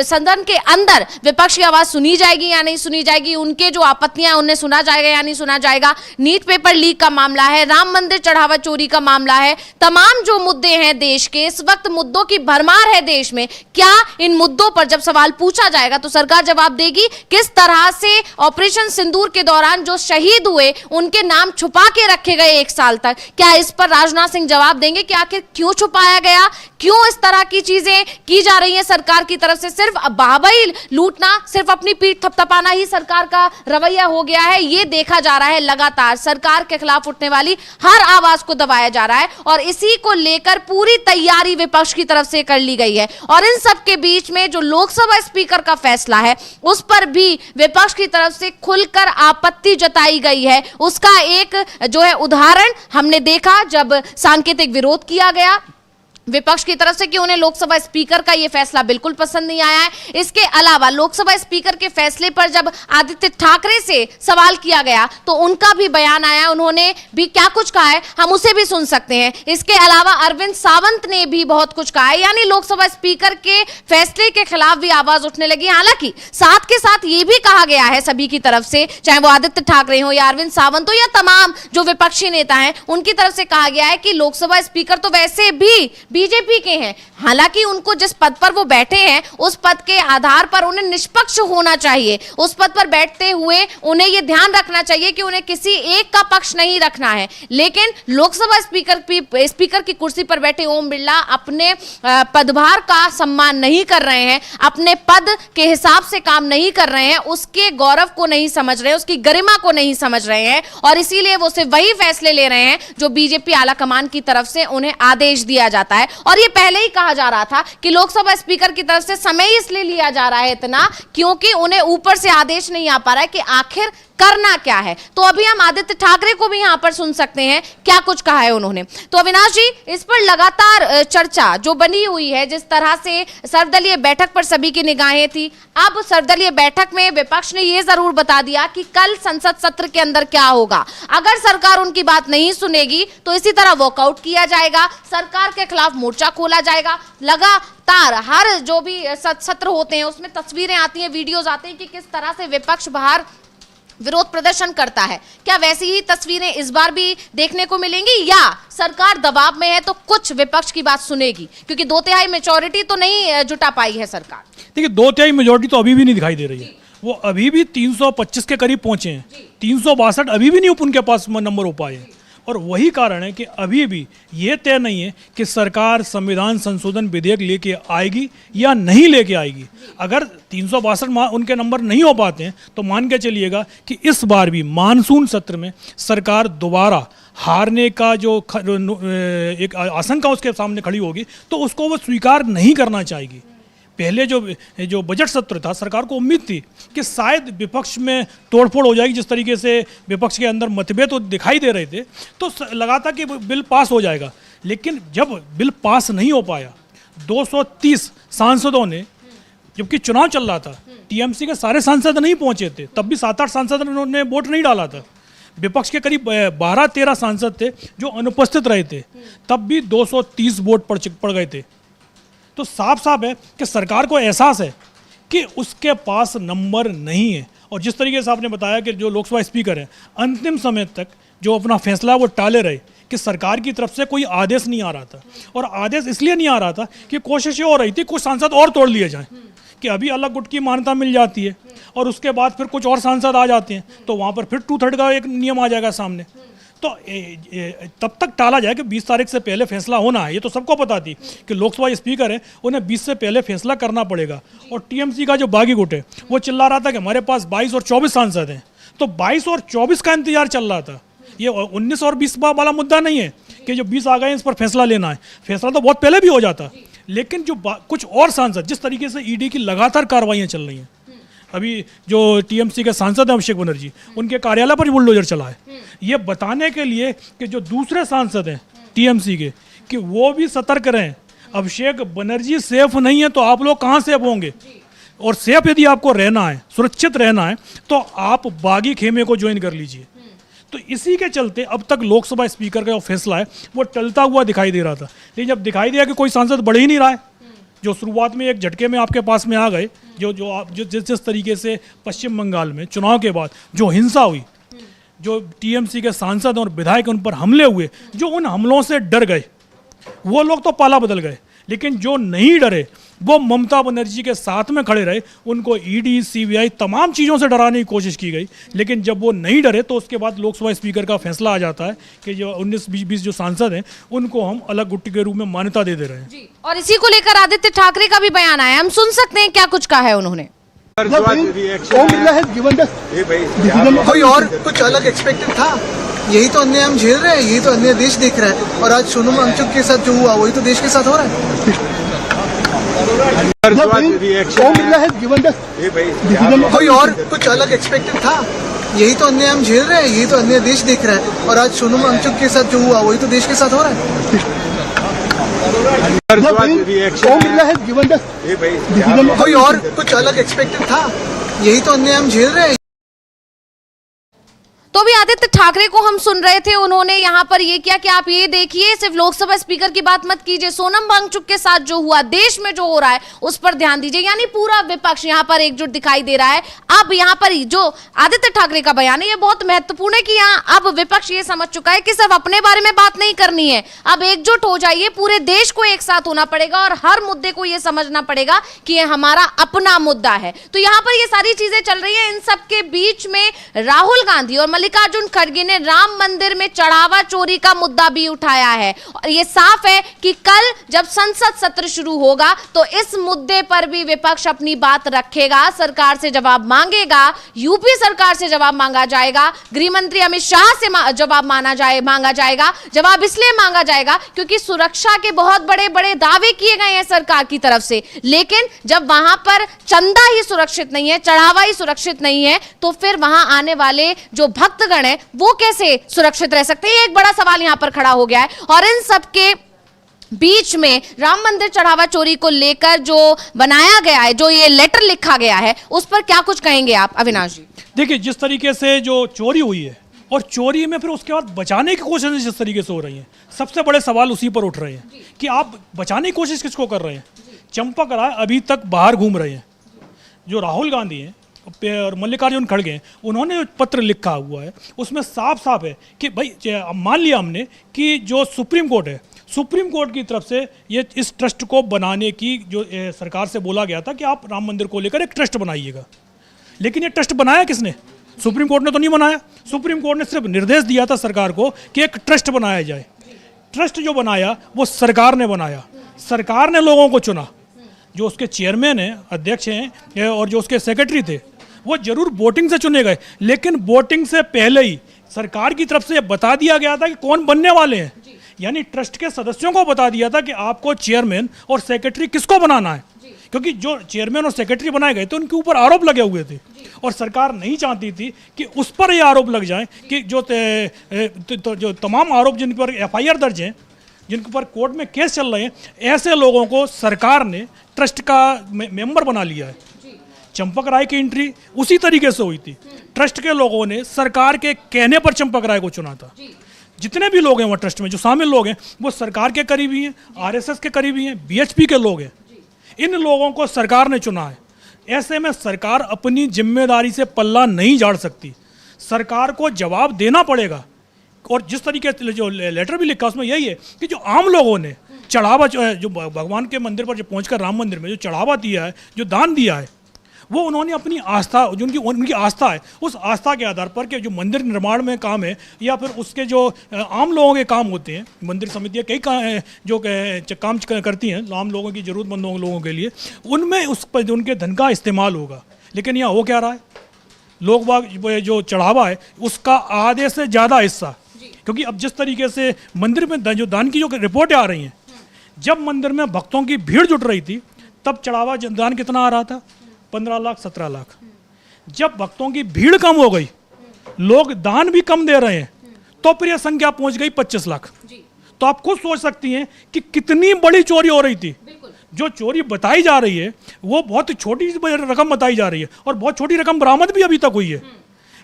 सदन के अंदर विपक्ष की आवाज सुनी जाएगी या नहीं सुनी जाएगी, उनके जो आपत्तियां उन्हें सुना जाएगा या नहीं सुना जाएगा। नीट पेपर लीक का मामला है, राम मंदिर चढ़ावा चोरी का मामला है, तमाम जो मुद्दे हैं देश के, इस वक्त मुद्दों की भरमार है देश में। क्या इन मुद्दों पर जब सवाल पूछा जाएगा तो सरकार जवाब देगी? किस तरह से ऑपरेशन सिंदूर के दौरान जो शहीद हुए उनके नाम छुपा के रखे गए 1 साल तक, क्या इस पर राजनाथ सिंह जवाब देंगे कि आखिर क्यों छुपाया गया, क्यों इस तरह की चीजें की जा रही हैं सरकार की तरफ से? सिर्फ बाहबही लूटना, सिर्फ अपनी पीठ थपथपाना ही सरकार का रवैया हो गया है, ये देखा जा रहा है। लगातार सरकार के खिलाफ उठने वाली हर आवाज को दबाया जा रहा है और इसी को लेकर पूरी तैयारी विपक्ष की तरफ से कर ली गई है। और इन सब के बीच में जो लोकसभा स्पीकर का फैसला है उस पर भी विपक्ष की तरफ से खुलकर आपत्ति जताई गई है। उसका एक जो है उदाहरण हमने देखा जब सांकेतिक विरोध किया गया विपक्ष की तरफ से कि उन्हें लोकसभा स्पीकर का यह फैसला बिल्कुल पसंद नहीं आया है। इसके अलावा लोकसभा स्पीकर के फैसले पर जब आदित्य ठाकरे से सवाल किया गया तो उनका भी बयान आया, उन्होंने भी क्या कुछ कहा है हम उसे भी सुन सकते हैं। इसके अलावा अरविंद सावंत ने भी बहुत कुछ कहा है, यानी लोकसभा स्पीकर के फैसले के खिलाफ भी आवाज उठने लगी। हालांकि साथ के साथ ये भी कहा गया है सभी की तरफ से, चाहे वो आदित्य ठाकरे हो या अरविंद सावंत हो या तमाम जो विपक्षी नेता हैं, उनकी तरफ से कहा गया है कि लोकसभा स्पीकर तो वैसे भी बीजेपी के हैं, हालांकि उनको जिस पद पर वो बैठे हैं उस पद के आधार पर उन्हें निष्पक्ष होना चाहिए। उस पद पर बैठते हुए उन्हें यह ध्यान रखना चाहिए कि उन्हें किसी एक का पक्ष नहीं रखना है। लेकिन लोकसभा स्पीकर की कुर्सी पर बैठे ओम बिरला अपने पदभार का सम्मान नहीं कर रहे हैं, अपने पद के हिसाब से काम नहीं कर रहे हैं, उसके गौरव को नहीं समझ रहे हैं, उसकी गरिमा को नहीं समझ रहे हैं और इसीलिए वो सिर्फ वही फैसले ले रहे हैं जो बीजेपी आलाकमान की तरफ से उन्हें आदेश दिया जाता है। और ये पहले ही कहा जा रहा था कि लोकसभा स्पीकर की तरफ से समय इसलिए लिया जा रहा है इतना क्योंकि उन्हें ऊपर से आदेश नहीं आ पा रहा है कि आखिर करना क्या है। तो अभी हम आदित्य ठाकरे को भी यहां पर सुन सकते हैं क्या कुछ कहा है उन्होंने। तो अविनाश जी, इस पर लगातार चर्चा जो बनी हुई है, जिस तरह से सर्वदलीय बैठक पर सभी की निगाहें थी, अब सर्वदलीय बैठक में विपक्ष ने यह जरूर बता दिया कि कल संसद सत्र के अंदर क्या होगा। अगर सरकार उनकी बात नहीं सुनेगी तो इसी तरह वॉकआउट किया जाएगा, सरकार के खिलाफ मोर्चा खोला जाएगा। लगातार हर जो भी सत्र होते हैं उसमें तस्वीरें आती हैं, वीडियोज आते हैं कि किस तरह से विपक्ष बाहर विरोध प्रदर्शन करता है। क्या वैसी ही तस्वीरें इस बार भी देखने को मिलेंगी या सरकार दबाव में है तो कुछ विपक्ष की बात सुनेगी? क्योंकि 2/3 मेजॉरिटी तो नहीं जुटा पाई है सरकार। देखिए 2/3 मेजॉरिटी तो अभी भी नहीं दिखाई दे रही है, वो अभी भी 325 के करीब पहुंचे हैं, 362 अभी भी नहीं उनके पास नंबर हो पाए हैं। और वही कारण है कि अभी भी ये तय नहीं है कि सरकार संविधान संशोधन विधेयक लेके आएगी या नहीं लेके आएगी। अगर 362 उनके नंबर नहीं हो पाते हैं तो मान के चलिएगा कि इस बार भी मानसून सत्र में सरकार दोबारा हारने का जो एक आशंका उसके सामने खड़ी होगी तो उसको वो स्वीकार नहीं करना चाहेगी। पहले जो बजट सत्र था, सरकार को उम्मीद थी कि शायद विपक्ष में तोड़फोड़ हो जाएगी, जिस तरीके से विपक्ष के अंदर मतभेद तो दिखाई दे रहे थे, तो लगा था कि बिल पास हो जाएगा। लेकिन जब बिल पास नहीं हो पाया, 230 सांसदों ने, जबकि चुनाव चल रहा था, टीएमसी के सारे सांसद नहीं पहुंचे थे, तब भी 7-8 सांसदों ने वोट नहीं डाला था। विपक्ष के करीब 12-13 सांसद थे जो अनुपस्थित रहे थे, तब भी 230 वोट पड़ गए थे। तो साफ साफ है कि सरकार को एहसास है कि उसके पास नंबर नहीं है। और जिस तरीके से आपने बताया कि जो लोकसभा स्पीकर है अंतिम समय तक जो अपना फैसला वो टाले रहे कि सरकार की तरफ से कोई आदेश नहीं आ रहा था। और आदेश इसलिए नहीं आ रहा था कि कोशिश ये हो रही थी कुछ सांसद और तोड़ लिए जाएं, कि अभी अलग गुट की मान्यता मिल जाती है और उसके बाद फिर कुछ और सांसद आ जाते हैं तो वहाँ पर फिर 2/3 का एक नियम आ जाएगा सामने। तो तब तक टाला जाए कि 20 तारीख से पहले फैसला होना है। ये तो सबको पता थी कि लोकसभा स्पीकर है, उन्हें 20 से पहले फैसला करना पड़ेगा। और टीएमसी का जो बागी गुट है वो चिल्ला रहा था कि हमारे पास 22 और 24 सांसद हैं, तो 22 और 24 का इंतजार चल रहा था। ये 19 और 20 वाला मुद्दा नहीं है कि जो 20 आ गए इस पर फैसला लेना है, फैसला तो बहुत पहले भी हो जाता। लेकिन जो कुछ और सांसद, जिस तरीके से ईडी की लगातार कार्रवाइयाँ चल रही हैं, अभी जो टीएमसी के सांसद हैं अभिषेक बनर्जी, उनके कार्यालय पर बुलडोजर चला है, ये बताने के लिए कि जो दूसरे सांसद हैं टीएमसी के कि वो भी सतर्क रहें, अभिषेक बनर्जी सेफ नहीं है तो आप लोग कहाँ सेफ होंगे। और सेफ यदि आपको रहना है, सुरक्षित रहना है, तो आप बागी खेमे को ज्वाइन कर लीजिए। तो इसी के चलते अब तक लोकसभा स्पीकर का जो फैसला है वो टलता हुआ दिखाई दे रहा था, लेकिन जब दिखाई दिया कि कोई सांसद बढ़ ही नहीं रहा है, जो शुरुआत में एक झटके में आपके पास में आ गए, जो जिस तरीके से पश्चिम बंगाल में चुनाव के बाद जो हिंसा हुई, जो टीएमसी के सांसद और विधायक उन पर हमले हुए, जो उन हमलों से डर गए, वो लोग तो पाला बदल गए, लेकिन जो नहीं डरे वो ममता बनर्जी के साथ में खड़े रहे। उनको ईडी, सीबीआई तमाम चीज़ों से डराने की कोशिश की गई, लेकिन जब वो नहीं डरे तो उसके बाद लोकसभा स्पीकर का फैसला आ जाता है कि जो 19-20 जो सांसद हैं उनको हम अलग गुट्टी के रूप में मान्यता दे रहे हैं जी। और इसी को लेकर आदित्य ठाकरे का भी बयान आया, हम सुन सकते हैं क्या कुछ कहा है उन्होंने। कोई और कुछ अलग एक्सपेक्टेड था? यही तो अन्याय हम झेल रहे हैं, यही तो अन्याय देश देख रहा है, और आज सोनम वांगचुक के साथ जो हुआ वही तो देश के साथ हो रहा है। कोई और कुछ अलग एक्सपेक्टेड था? यही तो अन्याय हम झेल रहे हैं, यही तो अन्याय देश देख रहा है, और आज सोनम वांगचुक के साथ जो हुआ वही तो देश के साथ हो रहा है। कोई और कुछ अलग एक्सपेक्टेड था? यही तो अन्याय हम झेल रहे हैं। तो भी आदित्य ठाकरे को हम सुन रहे थे, उन्होंने यहाँ पर ये किया कि आप ये देखिए, सिर्फ लोकसभा स्पीकर की बात मत कीजिए, सोनम वांगचुक के साथ जो हुआ, देश में जो हो रहा है उस पर ध्यान दीजिए। यानी पूरा विपक्ष यहाँ पर एकजुट दिखाई दे रहा है। अब यहाँ पर जो आदित्य ठाकरे का बयान है ये बहुत महत्वपूर्ण है कि यहाँ अब विपक्ष ये समझ चुका है कि सिर्फ अपने बारे में बात नहीं करनी है, अब एकजुट हो जाइए, पूरे देश को एक साथ होना पड़ेगा और हर मुद्दे को ये समझना पड़ेगा कि ये हमारा अपना मुद्दा है। तो यहाँ पर ये सारी चीजें चल रही है। इन सबके बीच में राहुल गांधी और मल्लिकार्जुन खड़गे ने राम मंदिर में चढ़ावा चोरी का मुद्दा भी उठाया है, और यह साफ है कि कल जब संसद सत्र शुरू होगा तो इस मुद्दे पर भी विपक्ष अपनी बात रखेगा, सरकार से जवाब मांगेगा, यूपी सरकार से जवाब मांगा जाएगा, गृह मंत्री अमित शाह से जवाब मांगा जाएगा। जवाब इसलिए मांगा जाएगा क्योंकि सुरक्षा के बहुत बड़े बड़े दावे किए गए हैं सरकार की तरफ से, लेकिन जब वहां पर चंदा ही सुरक्षित नहीं है, चढ़ावा ही सुरक्षित नहीं है, तो फिर वहां आने वाले जो भक्तगण है वो कैसे सुरक्षित रह सकते हैं? ये एक बड़ा सवाल यहां पर खड़ा हो गया है। और इन सब के बीच में राम मंदिर चढ़ावा चोरी को लेकर जो बनाया गया है, जो ये लेटर लिखा गया है, उस पर क्या कुछ कहेंगे आप अविनाश जी? देखिए, जिस तरीके से जो चोरी हुई है और चोरी में फिर उसके बाद बचाने की कोशिश जिस तरीके से हो रही है, सबसे बड़े सवाल उसी पर उठ रहे हैं कि आप बचाने की कोशिश किसको कर रहे हैं। चंपक राय अभी तक बाहर घूम रहे हैं। जो राहुल गांधी हैं और मल्लिकार्जुन खड़गे हैं, उन्होंने पत्र लिखा हुआ है, उसमें साफ साफ है कि भाई मान लिया हमने कि जो सुप्रीम कोर्ट है, सुप्रीम कोर्ट की तरफ से ये इस ट्रस्ट को बनाने की जो सरकार से बोला गया था कि आप राम मंदिर को लेकर एक ट्रस्ट बनाइएगा, लेकिन ये ट्रस्ट बनाया किसने? सुप्रीम कोर्ट ने तो नहीं बनाया। सुप्रीम कोर्ट ने सिर्फ निर्देश दिया था सरकार को कि एक ट्रस्ट बनाया जाए। ट्रस्ट जो बनाया वो सरकार ने बनाया, सरकार ने लोगों को चुना, जो उसके चेयरमैन हैं, अध्यक्ष हैं और जो उसके सेक्रेटरी थे वो जरूर वोटिंग से चुने गए, लेकिन वोटिंग से पहले ही सरकार की तरफ से बता दिया गया था कि कौन बनने वाले हैं। यानी ट्रस्ट के सदस्यों को बता दिया था कि आपको चेयरमैन और सेक्रेटरी किसको बनाना है, क्योंकि जो चेयरमैन और सेक्रेटरी बनाए गए थे उनके ऊपर आरोप लगे हुए थे और सरकार नहीं चाहती थी कि उस पर ये आरोप लग जाए कि जो तमाम आरोप जिन पर FIR दर्ज हैं, जिनके ऊपर कोर्ट में केस चल रहे हैं, ऐसे लोगों को सरकार ने ट्रस्ट का मेंबर बना लिया है। चंपक राय की एंट्री उसी तरीके से हुई थी। ट्रस्ट के लोगों ने सरकार के कहने पर चंपक राय को चुना था। जितने भी लोग हैं वहाँ ट्रस्ट में जो शामिल लोग हैं वो सरकार के करीबी हैं, RSS के करीबी हैं, BHP के लोग हैं। इन लोगों को सरकार ने चुना है। ऐसे में सरकार अपनी जिम्मेदारी से पल्ला नहीं झाड़ सकती, सरकार को जवाब देना पड़ेगा। और जिस तरीके से जो लेटर भी लिखा उसमें यही है कि जो आम लोगों ने चढ़ावा, जो भगवान के मंदिर पर जो पहुंचकर राम मंदिर में जो चढ़ावा दिया है, जो दान दिया है, वो उन्होंने अपनी आस्था, जो उनकी आस्था है, उस आस्था के आधार पर कि जो मंदिर निर्माण में काम है या फिर उसके जो आम लोगों के काम होते हैं, मंदिर समितियाँ कई जो काम करती हैं आम लोगों की, ज़रूरतमंदों लोगों के लिए, उनमें उस पर उनके धन का इस्तेमाल होगा। लेकिन यहाँ हो क्या रहा है, लोग बाग जो चढ़ावा है उसका आधे से ज़्यादा हिस्सा, क्योंकि अब जिस तरीके से मंदिर में जो दान की जो रिपोर्टें आ रही हैं, जब मंदिर में भक्तों की भीड़ जुट रही थी तब चढ़ावा दान कितना आ रहा था? 15 लाख 17 लाख। जब भक्तों की भीड़ कम हो गई, लोग दान भी कम दे रहे हैं, तो फिर यह संख्या पहुंच गई 25 लाख। तो आप खुद सोच सकती हैं कि कितनी बड़ी चोरी हो रही थी। जो चोरी बताई जा रही है वो बहुत छोटी रकम बताई जा रही है और बहुत छोटी रकम बरामद भी अभी तक हुई है।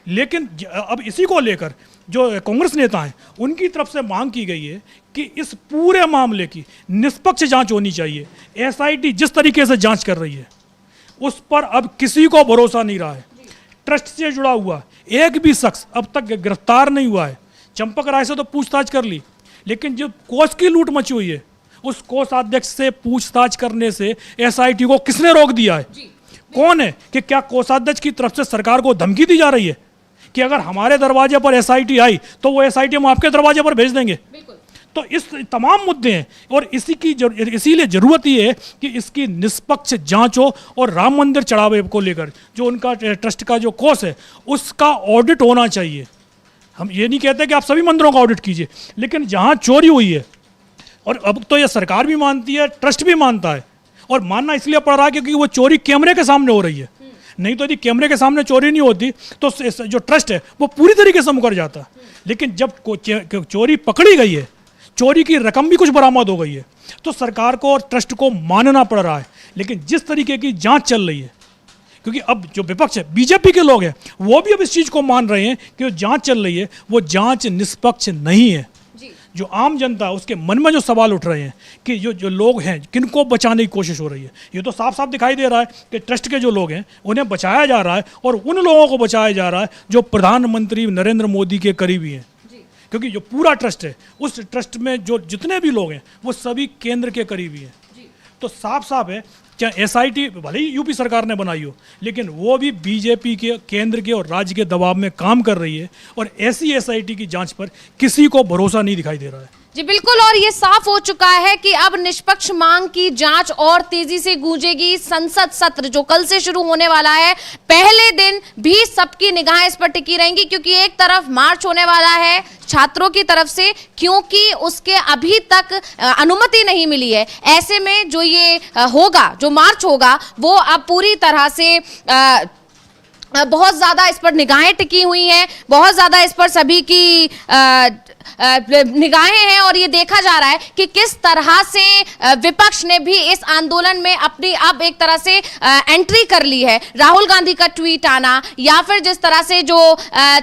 लेकिन अब इसी को लेकर जो कांग्रेस नेता हैं उनकी तरफ से मांग की गई है कि इस पूरे मामले की निष्पक्ष जांच होनी चाहिए। एसआईटी जिस तरीके से जांच कर रही है उस पर अब किसी को भरोसा नहीं रहा है। ट्रस्ट से जुड़ा हुआ एक भी शख्स अब तक गिरफ्तार नहीं हुआ है। चंपक राय से तो पूछताछ कर ली, लेकिन जो कोष की लूट मची हुई है उस कोषाध्यक्ष से पूछताछ करने से एसआईटी को किसने रोक दिया है? कौन है? कि क्या कोषाध्यक्ष की तरफ से सरकार को धमकी दी जा रही है कि अगर हमारे दरवाजे पर एसआईटी आई तो वो एसआईटी हम आपके दरवाजे पर भेज देंगे? तो इस तमाम मुद्दे हैं और इसीलिए जरूरत ये है कि इसकी निष्पक्ष जांच हो और राम मंदिर चढ़ावे को लेकर जो उनका ट्रस्ट का जो कोष है उसका ऑडिट होना चाहिए। हम ये नहीं कहते कि आप सभी मंदिरों का ऑडिट कीजिए, लेकिन जहां चोरी हुई है, और अब तो ये सरकार भी मानती है, ट्रस्ट भी मानता है, और मानना इसलिए पड़ रहा है क्योंकि वो चोरी कैमरे के सामने हो रही है। नहीं तो यदि कैमरे के सामने चोरी नहीं होती तो जो ट्रस्ट है वो पूरी तरीके से मुकर जाता। लेकिन जब चोरी पकड़ी गई है, चोरी की रकम भी कुछ बरामद हो गई है, तो सरकार को और ट्रस्ट को मानना पड़ रहा है। लेकिन जिस तरीके की जांच चल रही है, क्योंकि अब जो विपक्ष है, बीजेपी के लोग हैं, वो भी अब इस चीज़ को मान रहे हैं कि जो जांच चल रही है वो जांच निष्पक्ष नहीं है। जो आम जनता है उसके मन में जो सवाल उठ रहे हैं कि जो लोग हैं किनको बचाने की कोशिश हो रही है, ये तो साफ साफ दिखाई दे रहा है कि ट्रस्ट के जो लोग हैं उन्हें बचाया जा रहा है और उन लोगों को बचाया जा रहा है जो प्रधानमंत्री नरेंद्र मोदी के करीबी हैं। क्योंकि जो पूरा ट्रस्ट है उस ट्रस्ट में जो जितने भी लोग हैं वो सभी केंद्र के करीबी हैं। तो साफ साफ है, चाहे एसआईटी भले ही यूपी सरकार ने बनाई हो, लेकिन वो भी बीजेपी के केंद्र के और राज्य के दबाव में काम कर रही है और ऐसी एसआईटी की जांच पर किसी को भरोसा नहीं दिखाई दे रहा है। जी बिल्कुल, और ये साफ हो चुका है कि अब निष्पक्ष मांग की जांच और तेजी से गूंजेगी। संसद सत्र जो कल से शुरू होने वाला है, पहले दिन भी सबकी निगाहें इस पर टिकी रहेंगी, क्योंकि एक तरफ मार्च होने वाला है छात्रों की तरफ से, क्योंकि उसके अभी तक अनुमति नहीं मिली है। ऐसे में जो ये होगा, जो मार्च होगा, वो अब पूरी तरह से बहुत ज्यादा इस पर निगाहें टिकी हुई हैं, बहुत ज्यादा इस पर सभी की निगाहें हैं और ये देखा जा रहा है कि किस तरह से विपक्ष ने भी इस आंदोलन में अपनी अब एक तरह से एंट्री कर ली है। राहुल गांधी का ट्वीट आना या फिर जिस तरह से जो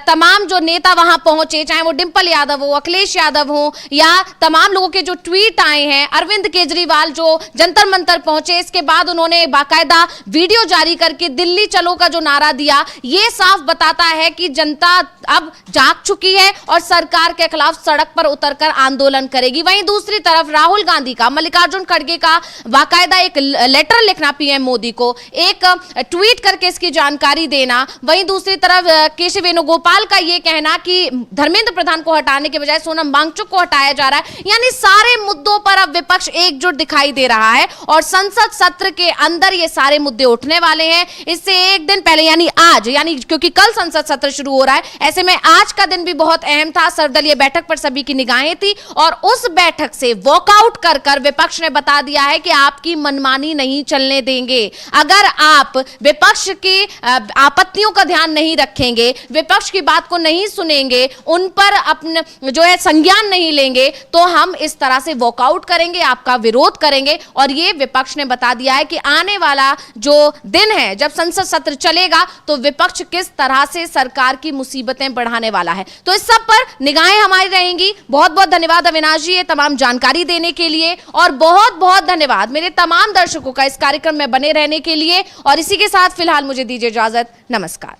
तमाम जो नेता वहां पहुंचे, चाहे वो डिंपल यादव हो, अखिलेश यादव हो, या तमाम लोगों के जो ट्वीट आए हैं, अरविंद केजरीवाल जो जंतर मंतर पहुंचे, इसके बाद उन्होंने बाकायदा वीडियो जारी करके दिल्ली चलो का जो नारा दिया, ये साफ बताता है कि जनता अब जाग चुकी है और सरकार के खिलाफ सड़क पर उतरकर आंदोलन करेगी। वहीं दूसरी तरफ राहुल गांधी का, मल्लिकार्जुन खड़गे का बाकायदा एक लेटर लिखना पीएम मोदी को, एक ट्वीट करके इसकी जानकारी देना। वहीं दूसरी तरफ केशव वेणुगोपाल का ये कहना कि धर्मेंद्र प्रधान को हटाने के बजाय सोनम वांगचुक को हटाया जा रहा है। यानी सारे मुद्दों पर अब विपक्ष एकजुट दिखाई दे रहा है और संसद सत्र के अंदर ये सारे मुद्दे उठने वाले हैं। इससे एक दिन पहले यानी आज, यानी क्योंकि कल संसद सत्र शुरू हो रहा है, ऐसे में आज का दिन भी बहुत अहम था। सर्वदलीय बैठक पर सभी की निगाहें थी और उस बैठक से वॉकआउट कर कर विपक्ष ने बता दिया है कि आपकी मनमानी नहीं चलने देंगे। अगर आप विपक्ष की आपत्तियों का ध्यान नहीं रखेंगे, विपक्ष की बात को नहीं सुनेंगे, उन पर अपने जो है संज्ञान नहीं लेंगे, तो हम इस तरह से वॉकआउट करेंगे, आपका विरोध करेंगे। और ये विपक्ष ने बता दिया है कि आने वाला जो दिन है जब संसद सत्र चलेगा तो विपक्ष किस तरह से सरकार की मुसीबतें बढ़ाने वाला है। तो इस सब पर निगाहें हमारी रहेंगी। बहुत बहुत धन्यवाद अविनाश जी ये तमाम जानकारी देने के लिए, और बहुत बहुत धन्यवाद मेरे तमाम दर्शकों का इस कार्यक्रम में बने रहने के लिए। और इसी के साथ फिलहाल मुझे दीजिए इजाजत, नमस्कार।